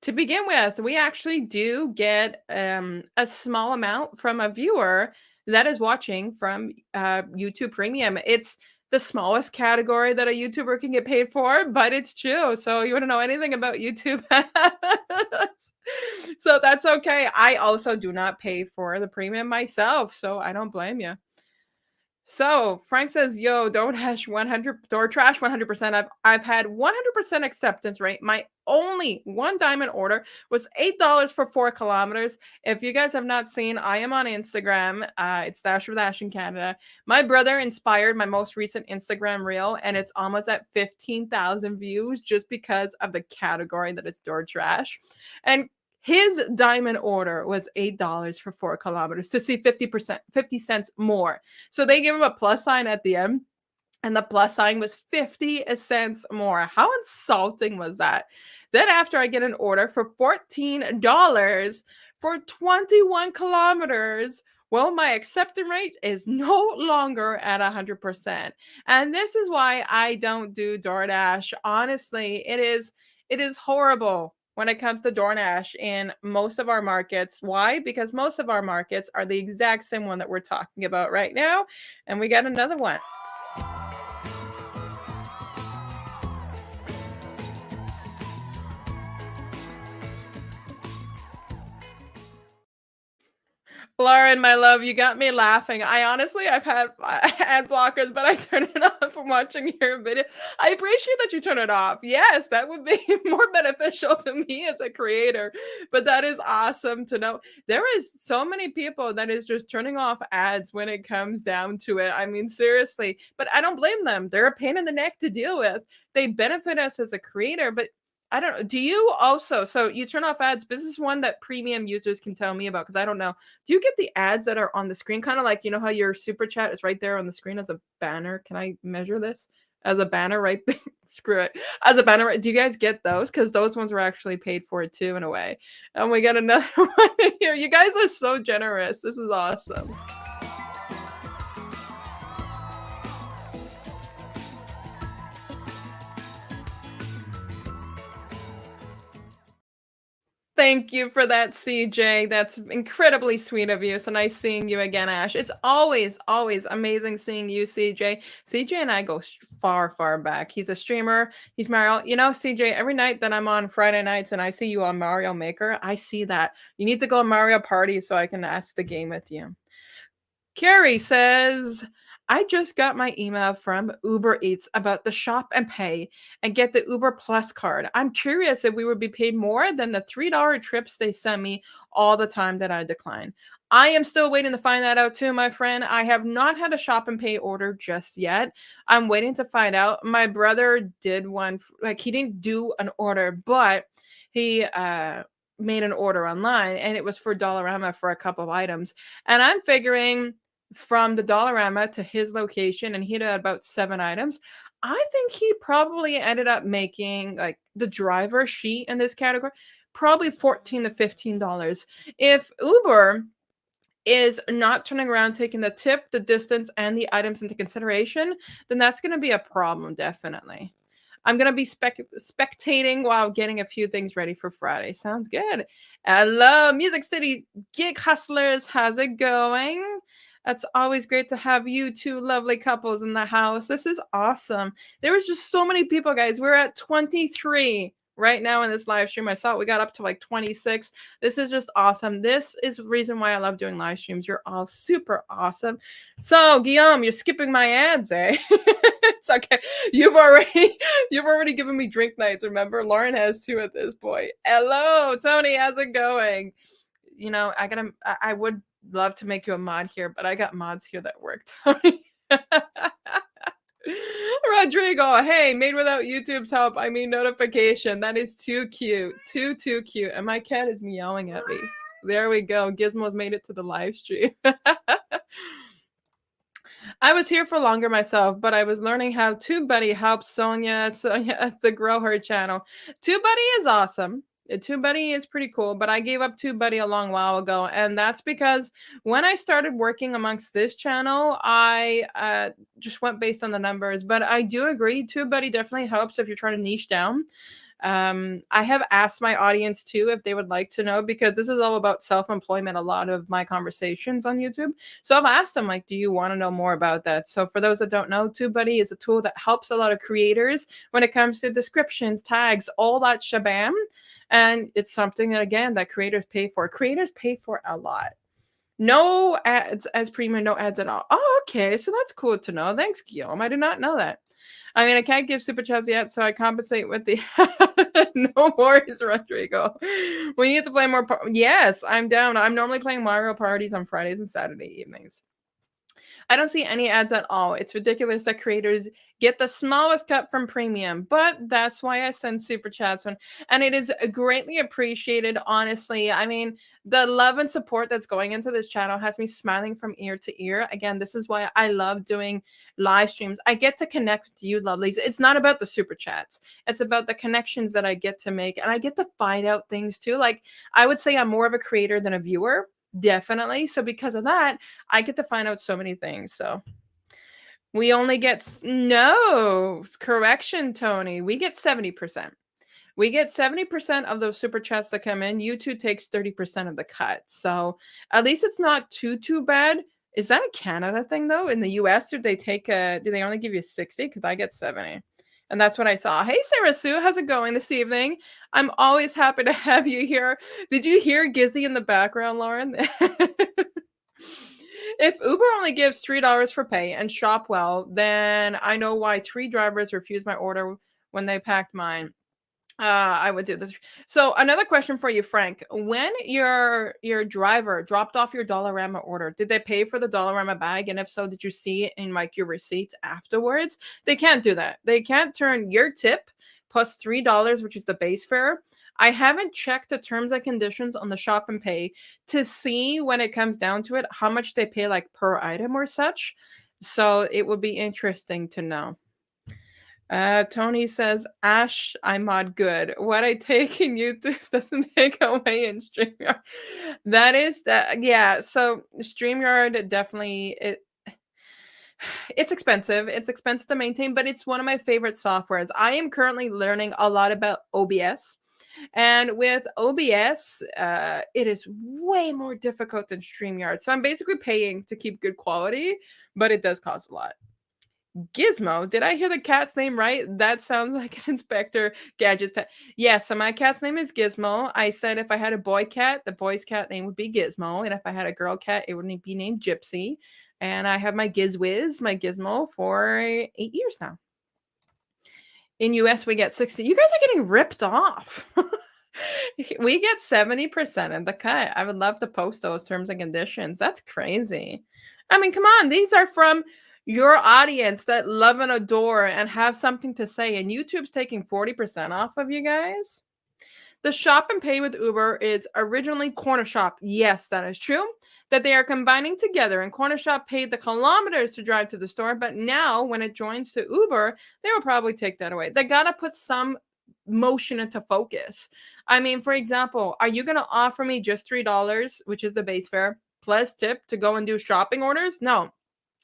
To begin with, we actually do get a small amount from a viewer that is watching from YouTube Premium. It's the smallest category that a YouTuber can get paid for, but it's true. So you want to know anything about YouTube? So that's okay. I also do not pay for the premium myself, so I don't blame you. So Frank says, "Yo, DoorDash 100, DoorTrash 100%. I've had 100% acceptance rate. My only one diamond order was $8 for 4 kilometers. If you guys have not seen, I am on Instagram. It's Dash for Dash in Canada. My brother inspired my most recent Instagram reel, and it's almost at 15,000 views just because of the category that it's DoorTrash. And his diamond order was $8 for 4 kilometers to see 50 cents more. So they give him a plus sign at the end, and the plus sign was 50 cents more. How insulting was that? Then after I get an order for $14 for 21 kilometers, well, my acceptance rate is no longer at 100%. And this is why I don't do DoorDash. Honestly, it is horrible when it comes to DoorDash in most of our markets. Why? Because most of our markets are the exact same one that we're talking about right now. And we got another one. Lauren, my love, you got me laughing. I've had ad blockers, but I turn it off from watching your video. I appreciate that you turn it off. Yes, that would be more beneficial to me as a creator. But that is awesome to know. There is so many people that is just turning off ads when it comes down to it. I mean, seriously. But I don't blame them. They're a pain in the neck to deal with. They benefit us as a creator, but I don't know. Do you also, so you turn off ads? This is one that premium users can tell me about because I don't know. Do you get the ads that are on the screen? Kind of like, you know how your super chat is right there on the screen as a banner? Can I measure this? As a banner right there? Screw it. As a banner, do you guys get those? Because those ones were actually paid for too in a way. And we got another one here. You guys are so generous. This is awesome. Thank you for that, CJ. That's incredibly sweet of you. So nice seeing you again, Ash. It's always, always amazing seeing you, CJ. CJ and I go far, far back. He's a streamer. He's Mario. You know, CJ, every night that I'm on Friday nights and I see you on Mario Maker, I see that. You need to go Mario Party so I can ask the game with you. Carrie says, I just got my email from Uber Eats about the shop and pay and get the Uber Plus card. I'm curious if we would be paid more than the $3 trips they send me all the time that I decline. I am still waiting to find that out too, my friend. I have not had a shop and pay order just yet. I'm waiting to find out. My brother did one, like he didn't do an order, but he made an order online and it was for Dollarama for a couple of items. And I'm figuring from the Dollarama to his location, and he had about 7 items. I think he probably ended up making like the driver sheet in this category, probably $14 to $15. If Uber is not turning around, taking the tip, the distance, and the items into consideration, then that's going to be a problem, definitely. I'm going to be spectating while getting a few things ready for Friday. Sounds good. Hello, Music City Gig Hustlers. How's it going? It's always great to have you two lovely couples in the house. This is awesome. There was just so many people, guys. We're at 23 right now in this live stream. I saw we got up to like 26. This is just awesome. This is the reason why I love doing live streams. You're all super awesome. So, Guillaume, you're skipping my ads, eh? It's okay. You've already given me drink nights. Remember, Lauren has 2 at this point. Hello, Tony. How's it going? You know, I would love to make you a mod here, but I got mods here that work, Tony. Rodrigo, hey, made without YouTube's help. I mean notification. That is too cute. Too cute. And my cat is meowing at me. There we go. Gizmo's made it to the live stream. I was here for longer myself, but I was learning how TubeBuddy helps Sonia to grow her channel. TubeBuddy is awesome. TubeBuddy is pretty cool, but I gave up TubeBuddy a long while ago, and that's because when I started working amongst this channel, I just went based on the numbers. But I do agree, TubeBuddy definitely helps if you're trying to niche down. I have asked my audience too if they would like to know, because this is all about self-employment, a lot of my conversations on YouTube. So I've asked them, like, do you want to know more about that? So for those that don't know, TubeBuddy is a tool that helps a lot of creators when it comes to descriptions, tags, all that shabam. And it's something that, again, that creators pay for. Creators pay for a lot. No ads as premium, no ads at all. Oh, okay. So that's cool to know. Thanks, Guillaume. I did not know that. I mean, I can't give super chats yet, so I compensate with the no worries, Rodrigo. We need to play more. Yes, I'm down. I'm normally playing Mario parties on Fridays and Saturday evenings. I don't see any ads at all. It's ridiculous that creators get the smallest cut from premium, but that's why I send super chats and it is greatly appreciated, honestly. I mean, the love and support that's going into this channel has me smiling from ear to ear. Again, this is why I love doing live streams. I get to connect with you, lovelies. It's not about the super chats. It's about the connections that I get to make, and I get to find out things too. Like, I would say I'm more of a creator than a viewer. Definitely. So because of that, I get to find out so many things. So we only get no correction, Tony. We get 70%. We get 70% of those super chats that come in. YouTube takes 30% of the cut. So at least it's not too bad. Is that a Canada thing though? In the US, do they only give you 60? Because I get 70. And that's what I saw. Hey, Sarah Sue, how's it going this evening? I'm always happy to have you here. Did you hear Gizzy in the background, Lauren? If Uber only gives $3 for pay and shop well, then I know why 3 drivers refused my order when they packed mine. I would do this. So another question for you, Frank. When your driver dropped off your Dollarama order, did they pay for the Dollarama bag? And if so, did you see it in like your receipts afterwards? They can't do that. They can't turn your tip plus $3, which is the base fare. I haven't checked the terms and conditions on the shop and pay to see when it comes down to it how much they pay like per item or such. So it would be interesting to know. Tony says, Ash, I mod good. What I take in YouTube doesn't take away in StreamYard. That is that, yeah. So StreamYard definitely it's expensive. It's expensive to maintain, but it's one of my favorite softwares. I am currently learning a lot about OBS. And with OBS, it is way more difficult than StreamYard. So I'm basically paying to keep good quality, but it does cost a lot. Gizmo, did I hear the cat's name right? That sounds like an Inspector Gadget pet. Yeah, so my cat's name is Gizmo. I said if I had a boy cat, the boy's cat name would be Gizmo. And if I had a girl cat, it would be named Gypsy. And I have my Gizwiz, my Gizmo, for 8 years now. In US, we get 60. You guys are getting ripped off. We get 70% of the cut. I would love to post those terms and conditions. That's crazy. I mean, come on. These are from your audience that love and adore and have something to say. And YouTube's taking 40% off of you guys. The shop and pay with Uber is originally Corner Shop. Yes, that is true. That they are combining together, and Corner Shop paid the kilometers to drive to the store, but now when it joins to Uber, they will probably take that away. They gotta put some motion into focus. I mean, for example, are you gonna offer me just $3, which is the base fare, plus tip to go and do shopping orders? No.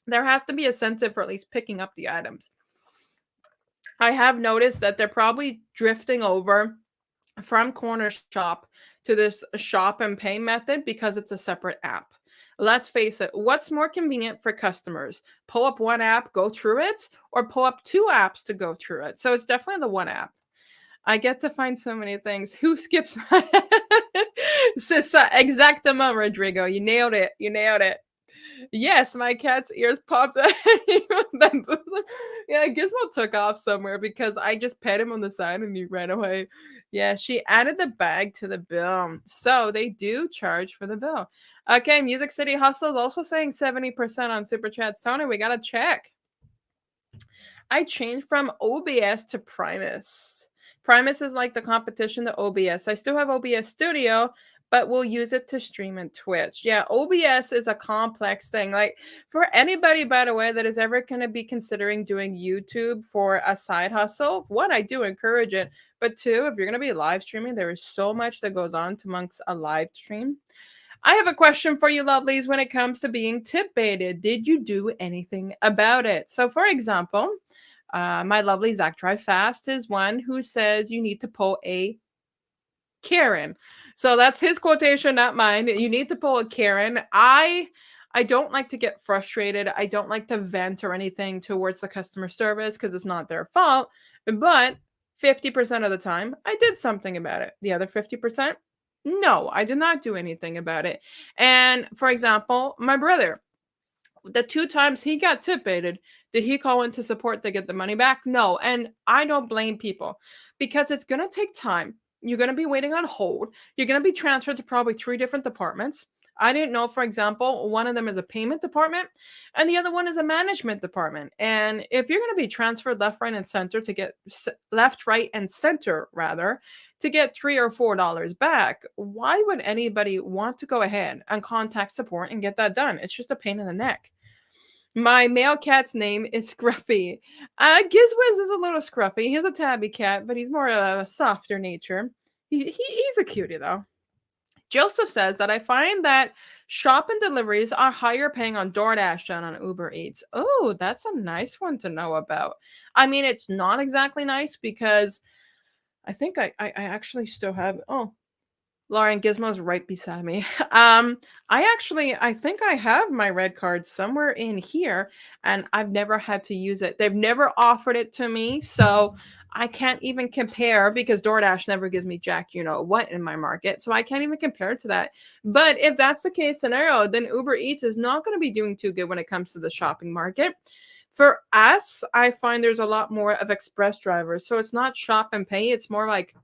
There has to be a incentive for at least picking up the items. I have noticed that they're probably drifting over from Corner Shop to this shop and pay method because it's a separate app. Let's face it, what's more convenient for customers? Pull up one app, go through it, or pull up 2 apps to go through it? So it's definitely the one app. I get to find so many things. Who skips my exactamo, Rodrigo? You nailed it. You nailed it. Yes, my cat's ears popped out. He was bamboozled. Yeah, Gizmo took off somewhere because I just pet him on the side and he ran away. Yeah, she added the bag to the bill. So they do charge for the bill. Okay, Music City Hustle is also saying 70% on Super Chats. Tony, we got to check. I changed from OBS to Primus. Primus is like the competition to OBS. I still have OBS Studio, but we'll use it to stream in Twitch. Yeah, OBS is a complex thing. Like for anybody, by the way, that is ever going to be considering doing YouTube for a side hustle, one, I do encourage it. But two, if you're going to be live streaming, there is so much that goes on to amongst a live stream. I have a question for you, lovelies, when it comes to being tip baited. Did you do anything about it? So, for example, my lovely Zach Drive Fast is one who says you need to pull a Karen. So that's his quotation, not mine. You need to pull a Karen. I don't like to get frustrated. I don't like to vent or anything towards the customer service because it's not their fault. But 50% of the time, I did something about it. The other 50%, no, I did not do anything about it. And for example, my brother, the 2 times he got tip baited, did he call into support to get the money back? No, and I don't blame people because it's gonna take time. You're gonna be waiting on hold. You're gonna be transferred to probably 3 different departments. I didn't know, for example, one of them is a payment department and the other one is a management department. And if you're gonna be transferred left, right, and center to get left, right, and center rather, to get $3 or $4 back, why would anybody want to go ahead and contact support and get that done? It's just a pain in the neck. My male cat's name is Scruffy. Gizwiz is a little scruffy. He's a tabby cat, but he's more of a softer nature. He's a cutie, though. Joseph says that I find that shop and deliveries are higher paying on DoorDash than on Uber Eats. Oh, that's a nice one to know about. I mean, it's not exactly nice because I think I actually still have. Oh, Lauren Gizmo's right beside me. I think I have my red card somewhere in here, and I've never had to use it. They've never offered it to me, so I can't even compare because DoorDash never gives me jack, you know what, in my market, so I can't even compare to that. But if that's the case scenario, then Uber Eats is not going to be doing too good when it comes to the shopping market. For us, I find there's a lot more of express drivers, so it's not shop and pay. It's more like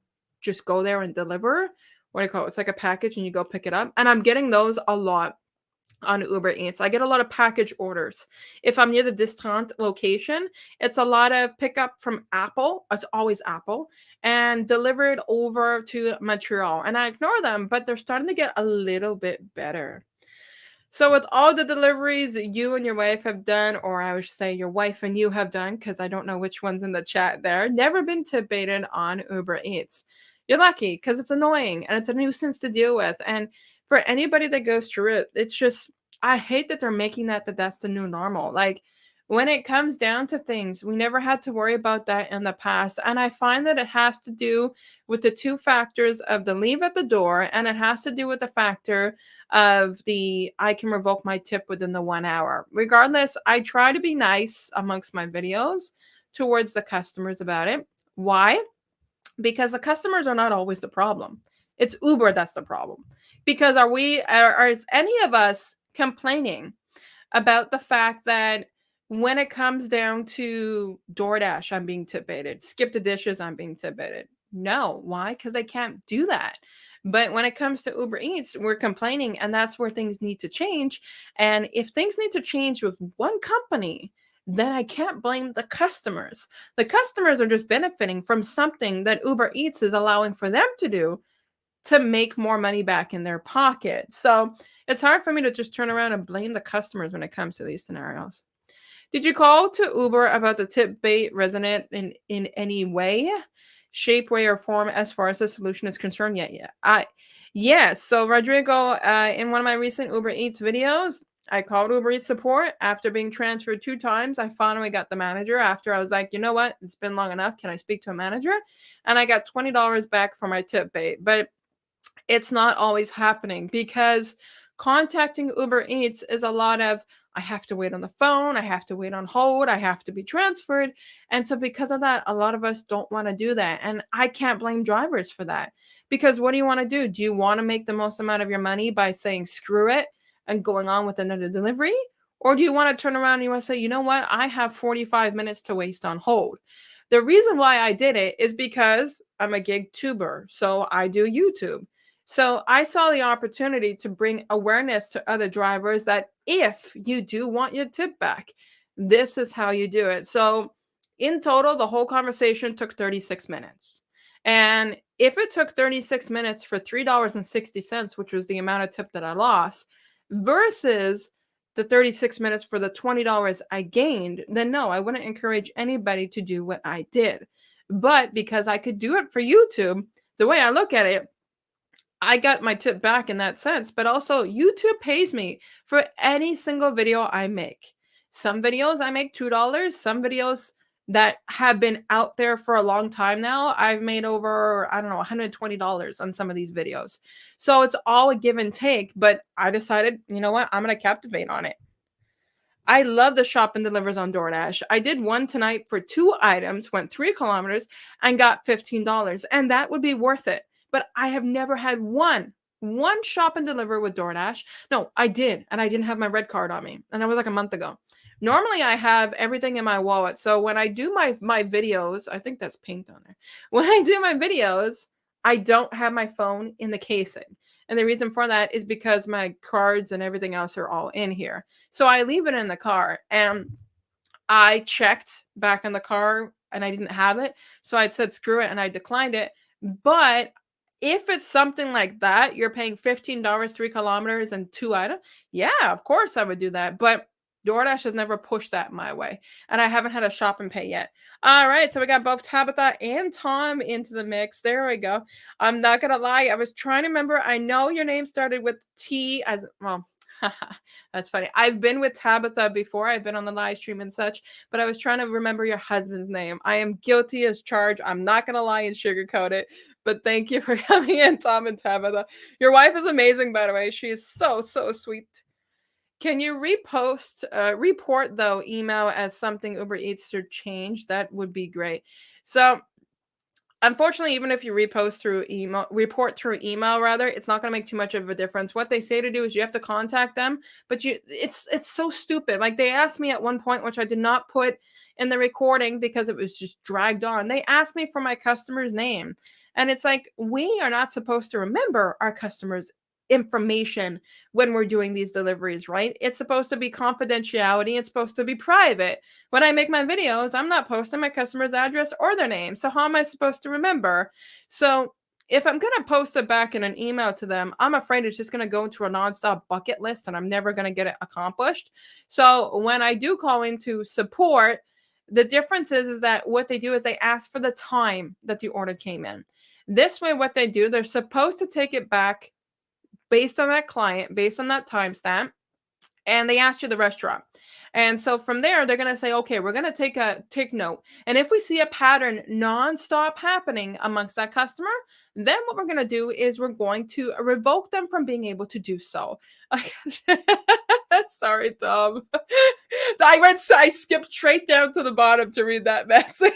just go there and deliver. What do you call it? It's like a package and you go pick it up. And I'm getting those a lot on Uber Eats. I get a lot of package orders. If I'm near the distant location, it's a lot of pickup from Apple. It's always Apple and delivered over to Montreal. And I ignore them, but they're starting to get a little bit better. So with all the deliveries you and your wife have done, or I would say your wife and you have done, because I don't know which one's in the chat there, never been tip baited on Uber Eats. You're lucky because it's annoying and it's a nuisance to deal with. And for anybody that goes through it, it's just, I hate that they're making that's the new normal. Like when it comes down to things, we never had to worry about that in the past. And I find that it has to do with the 2 factors of the leave at the door, and it has to do with the factor of the I can revoke my tip within the 1 hour. Regardless, I try to be nice amongst my videos towards the customers about it. Why? Because the customers are not always the problem. It's Uber that's the problem. Because is any of us complaining about the fact that when it comes down to DoorDash, I'm being tip baited. Skip the dishes, I'm being tip baited. No. Why? Because they can't do that. But when it comes to Uber Eats, we're complaining, and that's where things need to change. And if things need to change with one company, then I can't blame the customers. The customers are just benefiting from something that Uber Eats is allowing for them to do to make more money back in their pocket. So it's hard for me to just turn around and blame the customers when it comes to these scenarios. Did you call to Uber about the tip bait resonant in any way, shape, way, or form as far as the solution is concerned? Yes. So Rodrigo, in one of my recent Uber Eats videos, I called Uber Eats support after being transferred 2 times. I finally got the manager after I was like, you know what? It's been long enough. Can I speak to a manager? And I got $20 back for my tip bait. But it's not always happening because contacting Uber Eats is a lot of I have to wait on the phone, I have to wait on hold, I have to be transferred. And so because of that, a lot of us don't want to do that. And I can't blame drivers for that. Because what do you want to do? Do you want to make the most amount of your money by saying screw it and going on with another delivery? Or do you want to turn around and you want to say, you know what? I have 45 minutes to waste on hold. The reason why I did it is because I'm a gig tuber. So I do YouTube. So I saw the opportunity to bring awareness to other drivers that if you do want your tip back, this is how you do it. So in total, the whole conversation took 36 minutes. And if it took 36 minutes for $3.60, which was the amount of tip that I lost, versus the 36 minutes for the $20 I gained, then no, I wouldn't encourage anybody to do what I did. But because I could do it for YouTube, the way I look at it, I got my tip back in that sense, but also YouTube pays me for any single video I make. Some videos I make $2, some videos that have been out there for a long time now, I've made over, I don't know, $120 on some of these videos. So it's all a give and take, but I decided, you know what, I'm going to captivate on it. I love the shop and delivers on DoorDash. I did one tonight for 2 items, went 3 kilometers, and got $15, and that would be worth it. But I have never had one shop and deliver with DoorDash. No, I did, and I didn't have my red card on me, and that was like a month ago. Normally, I have everything in my wallet, so when I do my videos, I think that's paint on there. When I do my videos, I don't have my phone in the casing, and the reason for that is because my cards and everything else are all in here. So I leave it in the car, and I checked back in the car and I didn't have it. So I said, screw it, and I declined it. But if it's something like that, you're paying $15, 3 kilometers, and 2 items. Yeah, of course I would do that. But DoorDash has never pushed that my way. And I haven't had a shop and pay yet. All right. So we got both Tabitha and Tom into the mix. There we go. I'm not going to lie. I was trying to remember. I know your name started with T as well. That's funny. I've been with Tabitha before. I've been on the live stream and such, but I was trying to remember your husband's name. I am guilty as charged. I'm not going to lie and sugarcoat it, but thank you for coming in, Tom and Tabitha. Your wife is amazing, by the way. She is so, so sweet. Can you report though email as something Uber Eats should change? That would be great. So unfortunately, even if you report through email rather, it's not going to make too much of a difference. What they say to do is you have to contact them, but it's so stupid. Like they asked me at one point, which I did not put in the recording because it was just dragged on. They asked me for my customer's name. And it's like, we are not supposed to remember our customers' information when we're doing these deliveries, right? It's supposed to be confidentiality. It's supposed to be private. When I make my videos, I'm not posting my customer's address or their name. So how am I supposed to remember? So if I'm going to post it back in an email to them, I'm afraid it's just going to go into a nonstop bucket list and I'm never going to get it accomplished. So when I do call into support, the difference is that what they do is they ask for the time that the order came in. This way, what they do, they're supposed to take it back based on that client, based on that timestamp, and they ask you the restaurant. And so from there, they're going to say, okay, we're going to take note. And if we see a pattern nonstop happening amongst that customer, then what we're going to do is we're going to revoke them from being able to do so. Sorry, Tom. I skipped straight down to the bottom to read that message.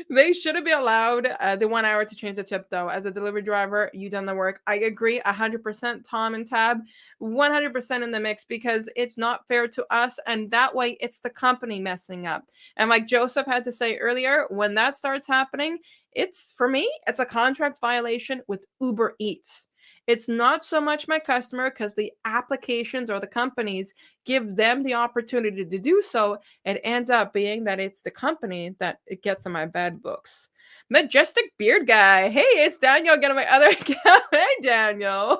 They shouldn't be allowed the 1 hour to change the tip, though. As a delivery driver, you done the work. I agree 100%, Tom and Tab, 100% in the mix because it's not fair to us. And that way, it's the company messing up. And like Joseph had to say earlier, when that starts happening, for me, it's a contract violation with Uber Eats. It's not so much my customer because the applications or the companies give them the opportunity to do so. It ends up being that it's the company that it gets on my bad books. Majestic Beard Guy. Hey, it's Daniel again on my other account. Hey, Daniel.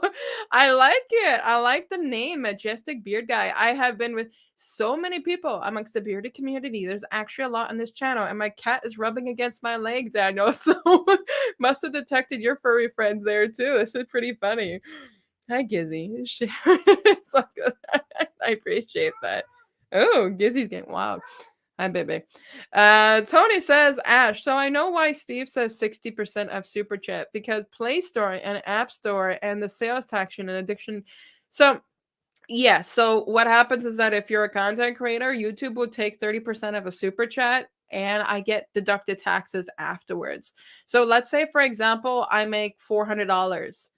I like it. I like the name Majestic Beard Guy. I have been with so many people amongst the bearded community. There's actually a lot on this channel, and my cat is rubbing against my leg, Daniel. So must have detected your furry friends there too. This is pretty funny. Hi, Gizzy. It's all good. I appreciate that. Oh, Gizzy's getting wild. Hi, baby. Tony says, Ash, so I know why Steve says 60% of Super Chat, because Play Store and App Store and the sales tax and addiction. So, yeah, so what happens is that if you're a content creator, YouTube will take 30% of a Super Chat and I get deducted taxes afterwards. So let's say, for example, I make $400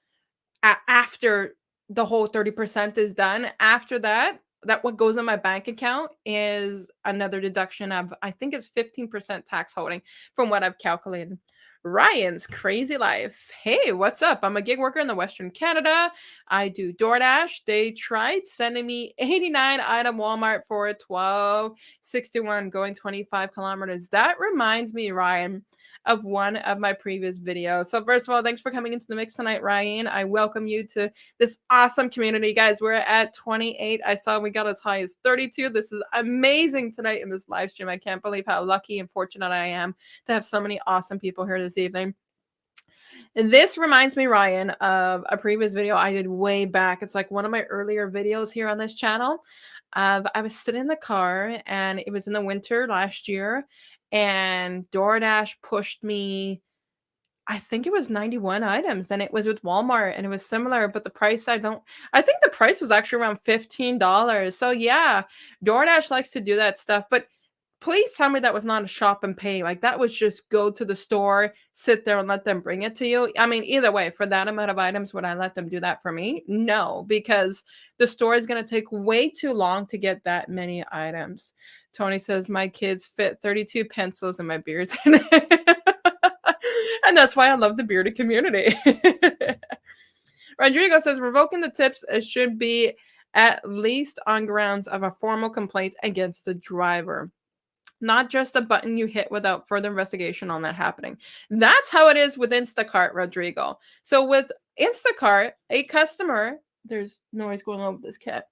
after the whole 30% is done. After that what goes in my bank account is another deduction of, I think it's 15% tax holding from what I've calculated. Ryan's Crazy Life. Hey, what's up? I'm a gig worker in the Western Canada. I do DoorDash. They tried sending me 89 item Walmart for 12.61 going 25 kilometers. That reminds me, Ryan, of one of my previous videos. So first of all, thanks for coming into the mix tonight, Ryan. I welcome you to this awesome community. Guys, we're at 28. I saw we got as high as 32. This is amazing tonight in this live stream. I can't believe how lucky and fortunate I am to have so many awesome people here this evening. And this reminds me, Ryan, of a previous video I did way back. It's like one of my earlier videos here on this channel. I was sitting in the car and it was in the winter last year, and DoorDash pushed me, I think it was 91 items, and it was with Walmart, and it was similar, but the price I think the price was actually around $15. So yeah, DoorDash likes to do that stuff, but please tell me that was not a shop and pay. Like, that was just go to the store, sit there and let them bring it to you. I mean, either way, for that amount of items, would I let them do that for me? No, because the store is going to take way too long to get that many items. Tony says, my kids fit 32 pencils in my beard. And that's why I love the bearded community. Rodrigo says, revoking the tips should be at least on grounds of a formal complaint against the driver, not just a button you hit without further investigation on that happening. That's how it is with Instacart, Rodrigo. So with Instacart, a customer, there's noise going on with this cat.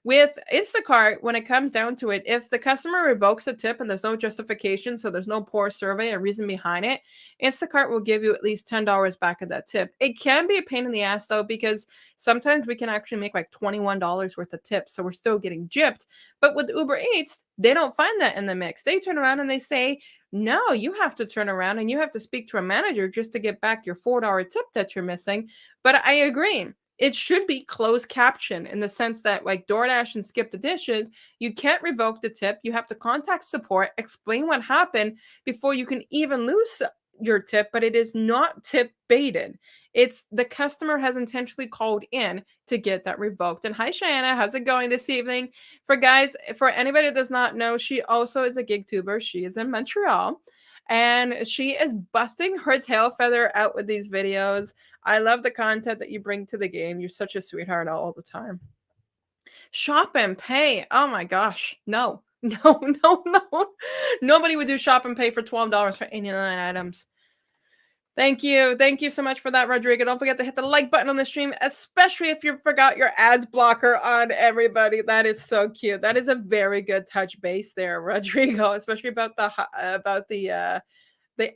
With Instacart, when it comes down to it, if the customer revokes a tip and there's no justification, so there's no poor survey or reason behind it, Instacart will give you at least $10 back of that tip. It can be a pain in the ass, though, because sometimes we can actually make like $21 worth of tips, so we're still getting gypped. But with Uber Eats, they don't find that in the mix. They turn around and they say, no, you have to turn around and you have to speak to a manager just to get back your $4 tip that you're missing. But I agree. It should be closed caption in the sense that, like DoorDash and Skip the Dishes, you can't revoke the tip. You have to contact support, explain what happened before you can even lose your tip, but it is not tip baited. It's the customer has intentionally called in to get that revoked. And hi, Cheyenne, how's it going this evening? For anybody that does not know, she also is a gig tuber. She is in Montreal, and she is busting her tail feather out with these videos. I love the content that you bring to the game. You're such a sweetheart all the time. Shop and pay. Oh my gosh. No. No, no, no. Nobody would do shop and pay for $12 for 89 items. Thank you. Thank you so much for that, Rodrigo. Don't forget to hit the like button on the stream, especially if you forgot your ads blocker on, everybody. That is so cute. That is a very good touch base there, Rodrigo, especially about the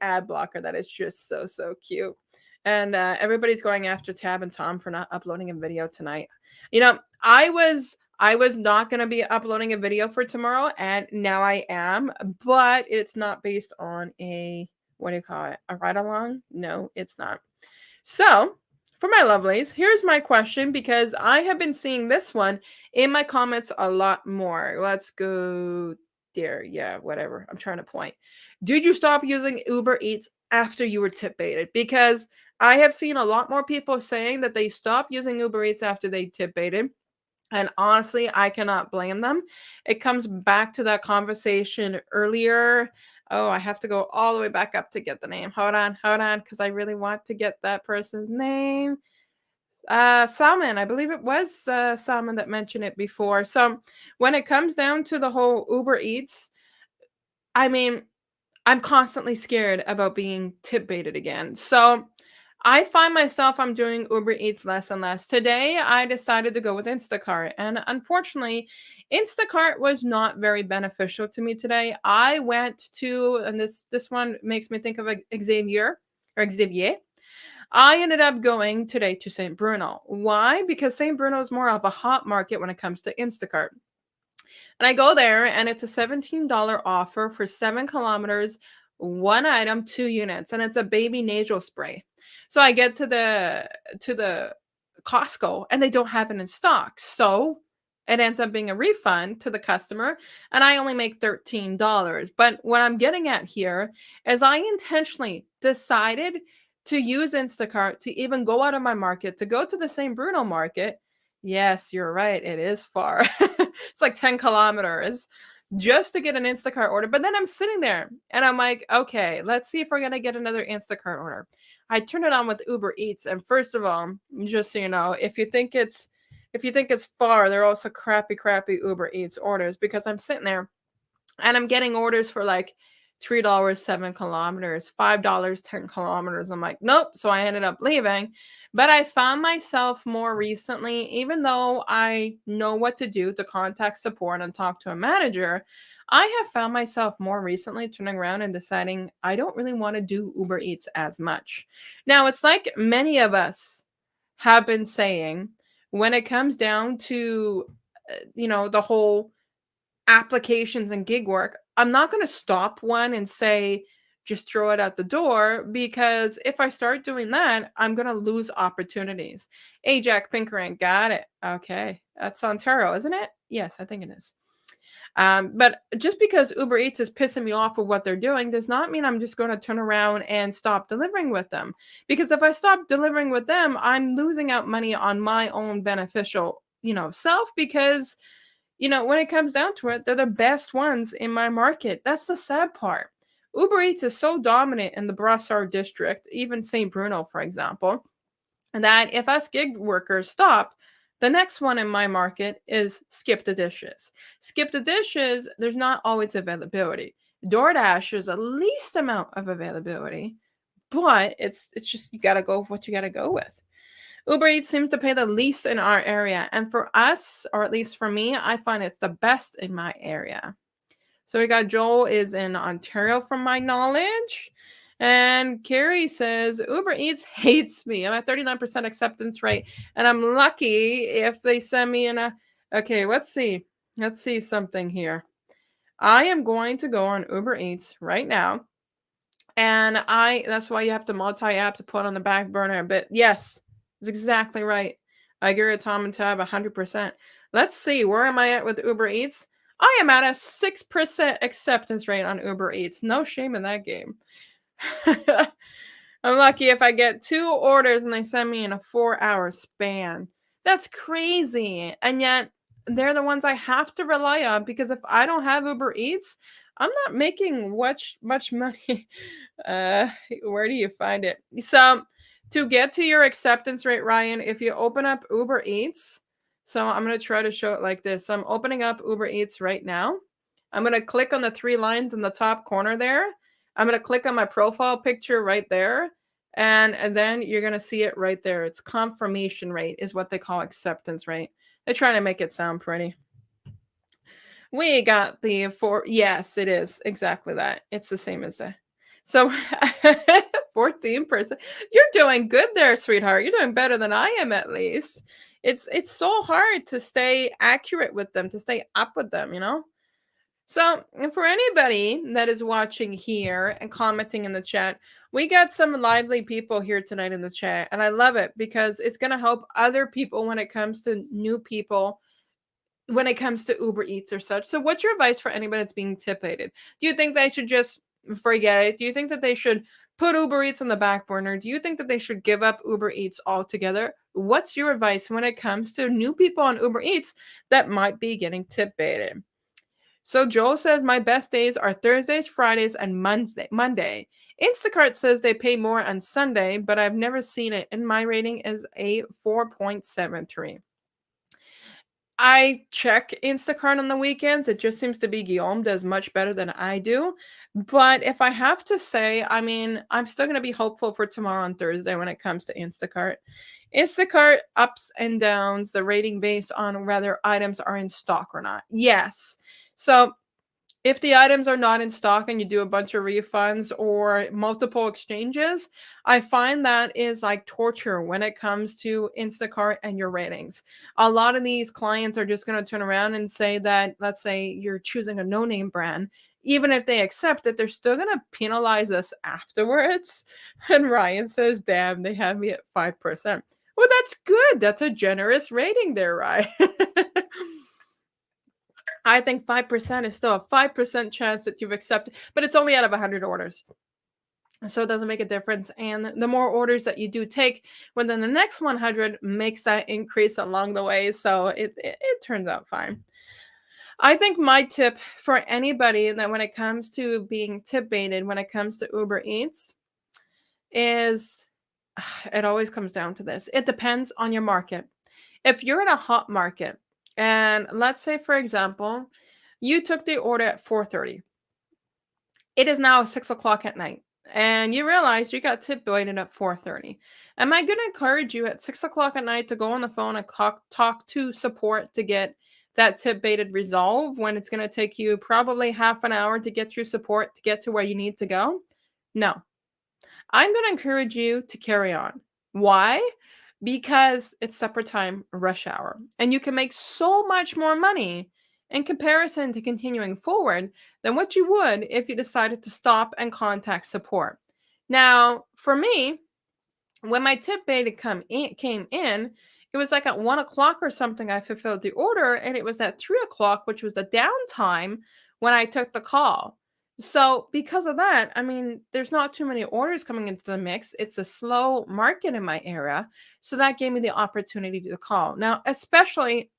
ad blocker. That is just so cute. And everybody's going after Tab and Tom for not uploading a video tonight. You know, I was not going to be uploading a video for tomorrow, and now I am, but it's not based on a, what do you call it, a ride along? No, it's not. So for my lovelies, here's my question, because I have been seeing this one in my comments a lot more. Let's go there. Yeah, whatever. I'm trying to point. Did you stop using Uber Eats after you were tip baited? Because I have seen a lot more people saying that they stopped using Uber Eats after they tip baited. And honestly, I cannot blame them. It comes back to that conversation earlier. Oh, I have to go all the way back up to get the name. Hold on, because I really want to get that person's name. Salmon, I believe it was Salmon that mentioned it before. So when it comes down to the whole Uber Eats, I mean, I'm constantly scared about being tip baited again. So I find myself, I'm doing Uber Eats less and less. Today, I decided to go with Instacart. And unfortunately, Instacart was not very beneficial to me today. I went to, and this one makes me think of Xavier. I ended up going today to St. Bruno. Why? Because St. Bruno is more of a hot market when it comes to Instacart. And I go there, and it's a $17 offer for 7 kilometers, 1 item, 2 units, and it's a baby nasal spray. So I get to the Costco, and they don't have it in stock. So it ends up being a refund to the customer, and I only make $13. But what I'm getting at here is I intentionally decided to use Instacart to even go out of my market, to go to the St. Bruno market. Yes, you're right. It is far. It's like 10 kilometers. just to get an Instacart order. But then I'm sitting there and I'm like, okay, let's see if we're gonna get another Instacart order. I turn it on with Uber Eats, and first of all, just so you know, if you think it's far, there are also crappy Uber Eats orders, because I'm sitting there and I'm getting orders for like $3 7 kilometers, $5 10 kilometers. I'm like, nope. So I ended up leaving. But I found myself more recently, even though I know what to do to contact support and talk to a manager, I have found myself more recently turning around and deciding I don't really want to do Uber Eats as much. Now, it's like many of us have been saying, when it comes down to, the whole applications and gig work, I'm not going to stop one and say, just throw it out the door, because if I start doing that, I'm going to lose opportunities. Ajax Pinkering, got it. Okay. That's Ontario, isn't it? Yes, I think it is. But just because Uber Eats is pissing me off with what they're doing does not mean I'm just going to turn around and stop delivering with them. Because if I stop delivering with them, I'm losing out money on my own beneficial, self, because when it comes down to it, they're the best ones in my market. That's the sad part. Uber Eats is so dominant in the Brossard district, even St. Bruno, for example, that if us gig workers stop, the next one in my market is Skip the Dishes. Skip the Dishes, there's not always availability. DoorDash is the least amount of availability, but it's just, you gotta go with what you gotta go with. Uber Eats seems to pay the least in our area. And for us, or at least for me, I find it's the best in my area. So we got Joel is in Ontario from my knowledge. And Carrie says, Uber Eats hates me. I'm at 39% acceptance rate. And I'm lucky if they send me in a. Okay, let's see. Let's see something here. I am going to go on Uber Eats right now. And that's why you have to multi-app to put on the back burner. But yes, it's exactly right. I agree with Tom and Tab 100%. Let's see, where am I at with Uber Eats? I am at a 6% acceptance rate on Uber Eats. No shame in that game. I'm lucky if I get 2 orders and they send me in a 4-hour span. That's crazy. And yet, they're the ones I have to rely on, because if I don't have Uber Eats, I'm not making much money. Where do you find it? So, to get to your acceptance rate, Ryan, if you open up Uber Eats, so I'm going to try to show it like this. So I'm opening up Uber Eats right now. I'm going to click on the 3 lines in the top corner there. I'm going to click on my profile picture right there. And then you're going to see it right there. It's confirmation rate is what they call acceptance rate. They're trying to make it sound pretty. We got the 4. Yes, it is exactly that. It's the same as the. So 14%. You're doing good there, sweetheart. You're doing better than I am, at least. It's so hard to stay accurate with them, to stay up with them. So, for anybody that is watching here and commenting in the chat, we got some lively people here tonight in the chat, and I love it because it's going to help other people when it comes to new people, when it comes to Uber Eats or such. So, what's your advice for anybody that's being tip-aided? Do you think they should just forget it? Do you think that they should put Uber Eats on the back burner? Do you think that they should give up Uber Eats altogether? What's your advice when it comes to new people on Uber Eats that might be getting tip-aided? So Joel says my best days are Thursdays, Fridays, and Monday. Instacart says they pay more on Sunday, but I've never seen it, and my rating is a 4.73. I check Instacart on the weekends. It just seems to be Guillaume does much better than I do. But if I have to say, I mean, I'm still going to be hopeful for tomorrow on Thursday when it comes to Instacart. Instacart ups and downs the rating based on whether items are in stock or not. Yes. So if the items are not in stock and you do a bunch of refunds or multiple exchanges, I find that is like torture when it comes to Instacart and your ratings. A lot of these clients are just going to turn around and say that, let's say you're choosing a no-name brand, even if they accept it, they're still going to penalize us afterwards. And Ryan says, damn, they have me at 5%. Well, that's good. That's a generous rating there, Ryan. I think 5% is still a 5% chance that you've accepted, but it's only out of 100 orders. So it doesn't make a difference. And the more orders that you do take, well, then the next 100 makes that increase along the way. So it turns out fine. I think my tip for anybody that when it comes to being tip baited, when it comes to Uber Eats, is it always comes down to this. It depends on your market. If you're in a hot market, and let's say, for example, you took the order at 4:30. It is now 6 o'clock at night, and you realize you got tip baited at 4:30. Am I going to encourage you at 6 o'clock at night to go on the phone and talk to support to get that tip baited resolved when it's going to take you probably half an hour to get through support to get to where you need to go? No. I'm going to encourage you to carry on. Why? Because it's supper time, rush hour, and you can make so much more money in comparison to continuing forward than what you would if you decided to stop and contact support. Now, for me, when my tip beta came in, it was like at 1 o'clock or something. I fulfilled the order, and it was at 3 o'clock, which was the downtime when I took the call. So, because of that, I mean, there's not too many orders coming into the mix. It's a slow market in my area. So, that gave me the opportunity to call. Now, especially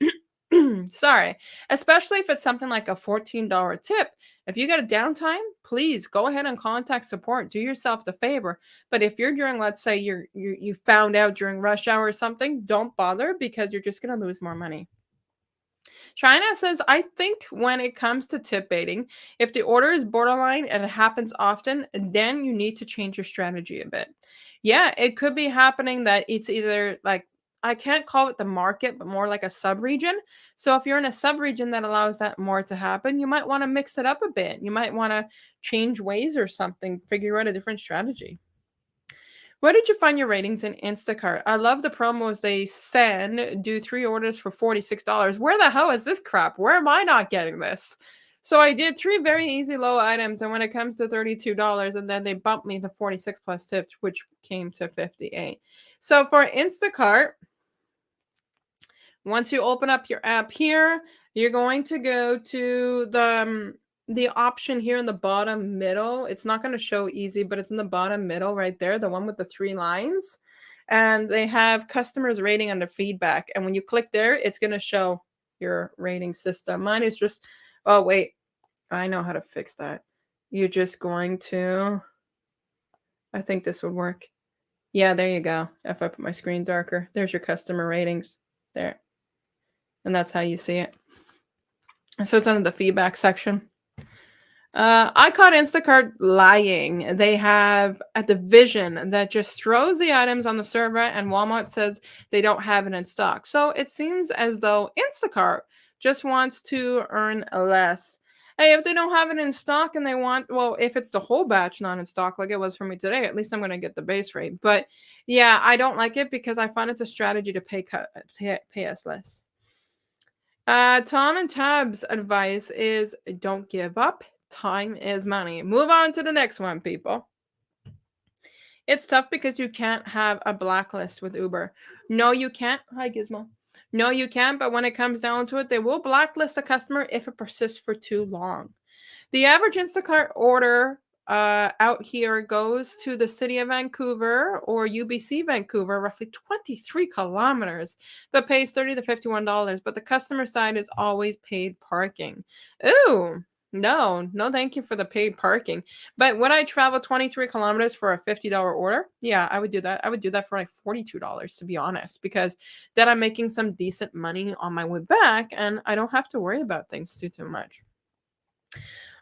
sorry, especially if it's something like a $14 tip. If you get a downtime, please go ahead and contact support. Do yourself the favor. But if you're during, let's say you found out during rush hour or something, don't bother because you're just going to lose more money. China says, I think when it comes to tip baiting, if the order is borderline and it happens often, then you need to change your strategy a bit. Yeah, it could be happening that it's either like, I can't call it the market, but more like a sub-region. So if you're in a sub-region that allows that more to happen, you might want to mix it up a bit. You might want to change ways or something, figure out a different strategy. Where did you find your ratings in Instacart? I love the promos they send. Do 3 orders for $46. Where the hell is this crap? Where am I not getting this? So I did 3 very easy low items, and when it comes to $32, and then they bumped me to 46 plus tips, which came to 58. So for Instacart, once you open up your app here, you're going to go to the option here in the bottom middle. It's not going to show easy, but it's in the bottom middle right there, the one with the 3 lines. And they have customers rating under feedback. And when you click there, it's going to show your rating system. Mine is just, oh, wait, I know how to fix that. You're just going to, I think this would work. Yeah, there you go. If I put my screen darker, there's your customer ratings there. And that's how you see it. So it's under the feedback section. I caught Instacart lying. They have a division that just throws the items on the server, and Walmart says they don't have it in stock. So it seems as though Instacart just wants to earn less. Hey, if they don't have it in stock and they want, well, if it's the whole batch not in stock, like it was for me today, at least I'm going to get the base rate. But yeah, I don't like it because I find it's a strategy to pay us less. Tom and Tab's advice is don't give up. Time is money. Move on to the next one, people. It's tough because you can't have a blacklist with Uber. No, you can't. Hi, Gizmo. No, you can't. But when it comes down to it, they will blacklist a customer if it persists for too long. The average Instacart order out here goes to the city of Vancouver or UBC Vancouver, roughly 23 kilometers, but pays $30 to $51. But the customer side is always paid parking. Ooh, no, thank you for the paid parking. But would I travel 23 kilometers for a $50 order? Yeah, I would do that. I would do that for like $42, to be honest, because then I'm making some decent money on my way back and I don't have to worry about things too much.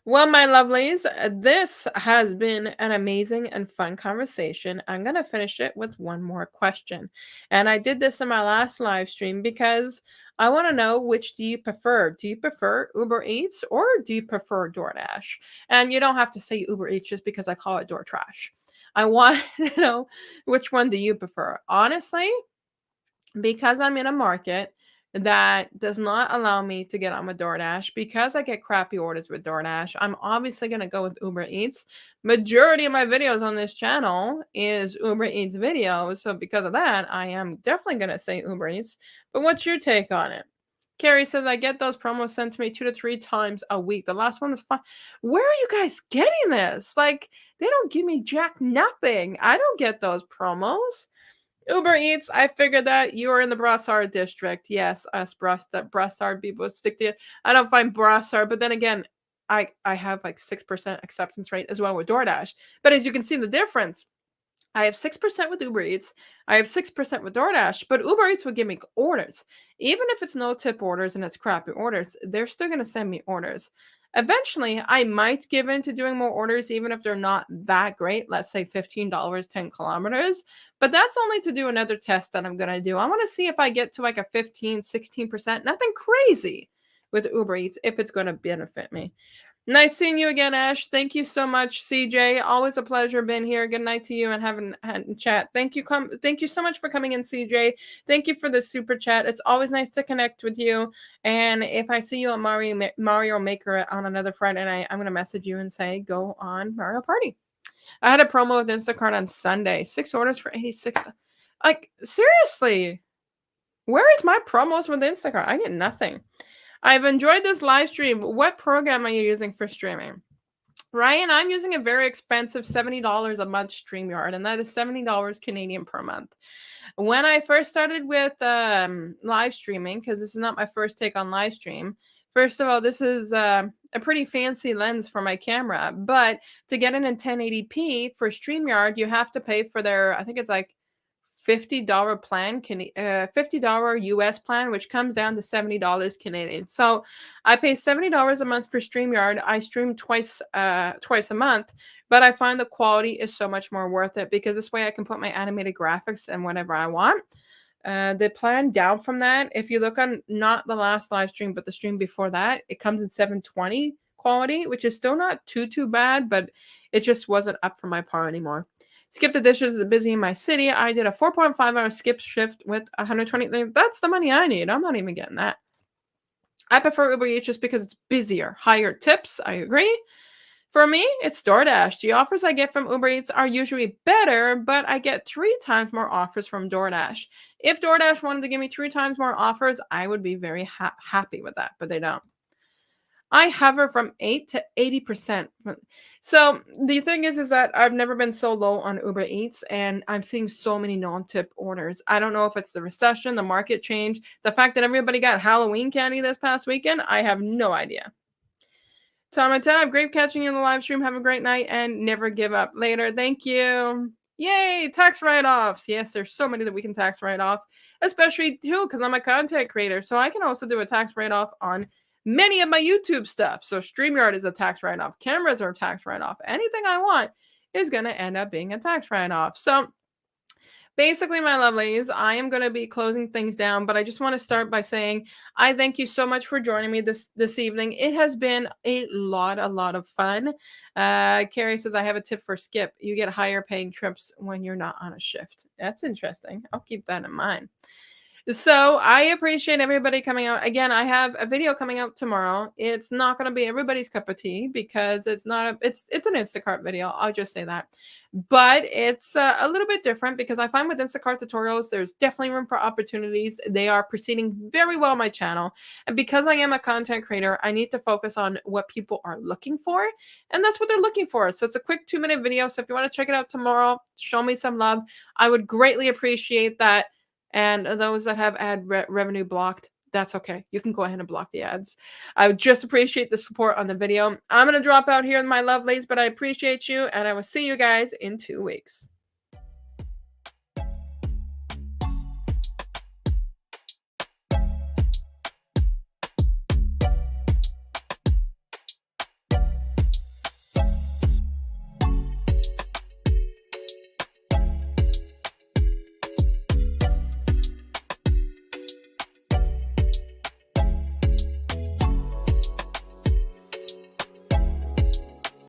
Well, my lovelies, this has been an amazing and fun conversation. I'm going to finish it with one more question. And I did this in my last live stream because I want to know, which do you prefer? Do you prefer Uber Eats or do you prefer DoorDash? And you don't have to say Uber Eats just because I call it Door Trash. I want to know, which one do you prefer? Honestly, because I'm in a market that does not allow me to get on with DoorDash, because I get crappy orders with DoorDash, I'm obviously going to go with Uber Eats. Majority of my videos on this channel is Uber Eats videos. So because of that, I am definitely going to say Uber Eats. But what's your take on it? Carrie says, I get those promos sent to me 2 to 3 times a week. The last one was fun. Where are you guys getting this? Like, they don't give me jack nothing. I don't get those promos. Uber Eats, I figured that you are in the Brassard district. Yes, us Brassard people stick to you. I don't find Brassard, but then again, I have like 6% acceptance rate as well with DoorDash. But as you can see the difference, I have 6% with Uber Eats. I have 6% with DoorDash, but Uber Eats would give me orders. Even if it's no tip orders and it's crappy orders, they're still going to send me orders. Eventually, I might give in to doing more orders, even if they're not that great. Let's say $15, 10 kilometers. But that's only to do another test that I'm going to do. I want to see if I get to like a 15, 16%, nothing crazy with Uber Eats, if it's going to benefit me. Nice seeing you again, Ash. Thank you so much, CJ. Always a pleasure being here. Good night to you and having a chat. Thank you so much for coming in, CJ. Thank you for the super chat. It's always nice to connect with you. And if I see you on Mario Maker on another Friday night, I'm gonna message you and say go on Mario Party. I had a promo with Instacart on Sunday. 6 orders for 86. Like seriously, where is my promos with Instacart? I get nothing. I've enjoyed this live stream. What program are you using for streaming? Ryan, I'm using a very expensive $70 a month StreamYard, and that is $70 Canadian per month. When I first started with live streaming, because this is not my first take on live stream, first of all, this is a pretty fancy lens for my camera, but to get it in 1080p for StreamYard, you have to pay for their, I think it's like $50 plan, $50 US plan, which comes down to $70 Canadian. So I pay $70 a month for StreamYard. I stream twice a month, but I find the quality is so much more worth it because this way I can put my animated graphics and whatever I want. The plan down from that, if you look on not the last live stream, but the stream before that, it comes in 720 quality, which is still not too bad, but it just wasn't up for my par anymore. Skip the dishes, busy in my city. I did a 4.5-hour skip shift with 120. That's the money I need. I'm not even getting that. I prefer Uber Eats just because it's busier. Higher tips, I agree. For me, it's DoorDash. The offers I get from Uber Eats are usually better, but I get 3 times more offers from DoorDash. If DoorDash wanted to give me 3 times more offers, I would be very happy with that, but they don't. I hover from 8 to 80%. So the thing is that I've never been so low on Uber Eats, and I'm seeing so many non-tip orders. I don't know if it's the recession, the market change, the fact that everybody got Halloween candy this past weekend. I have no idea. Tom and Tab, great catching you in the live stream. Have a great night and never give up. Later. Thank you. Yay, tax write-offs. Yes, there's so many that we can tax write-off, especially too, because I'm a content creator. So I can also do a tax write-off on many of my YouTube stuff. So StreamYard is a tax write-off. Cameras are a tax write-off. Anything I want is going to end up being a tax write-off. So basically, my lovelies, I am going to be closing things down, but I just want to start by saying I thank you so much for joining me this evening. It has been a lot of fun. Carrie says, I have a tip for Skip. You get higher paying trips when you're not on a shift. That's interesting. I'll keep that in mind. So I appreciate everybody coming out. Again, I have a video coming out tomorrow. It's not going to be everybody's cup of tea because it's not it's an Instacart video. I'll just say that. But it's a little bit different because I find with Instacart tutorials, there's definitely room for opportunities. They are proceeding very well on my channel. And because I am a content creator, I need to focus on what people are looking for. And that's what they're looking for. So it's a quick 2-minute video. So if you want to check it out tomorrow, show me some love. I would greatly appreciate that. And those that have ad revenue blocked, that's okay. You can go ahead and block the ads. I would just appreciate the support on the video. I'm going to drop out here, my lovelies, but I appreciate you, and I will see you guys in 2 weeks.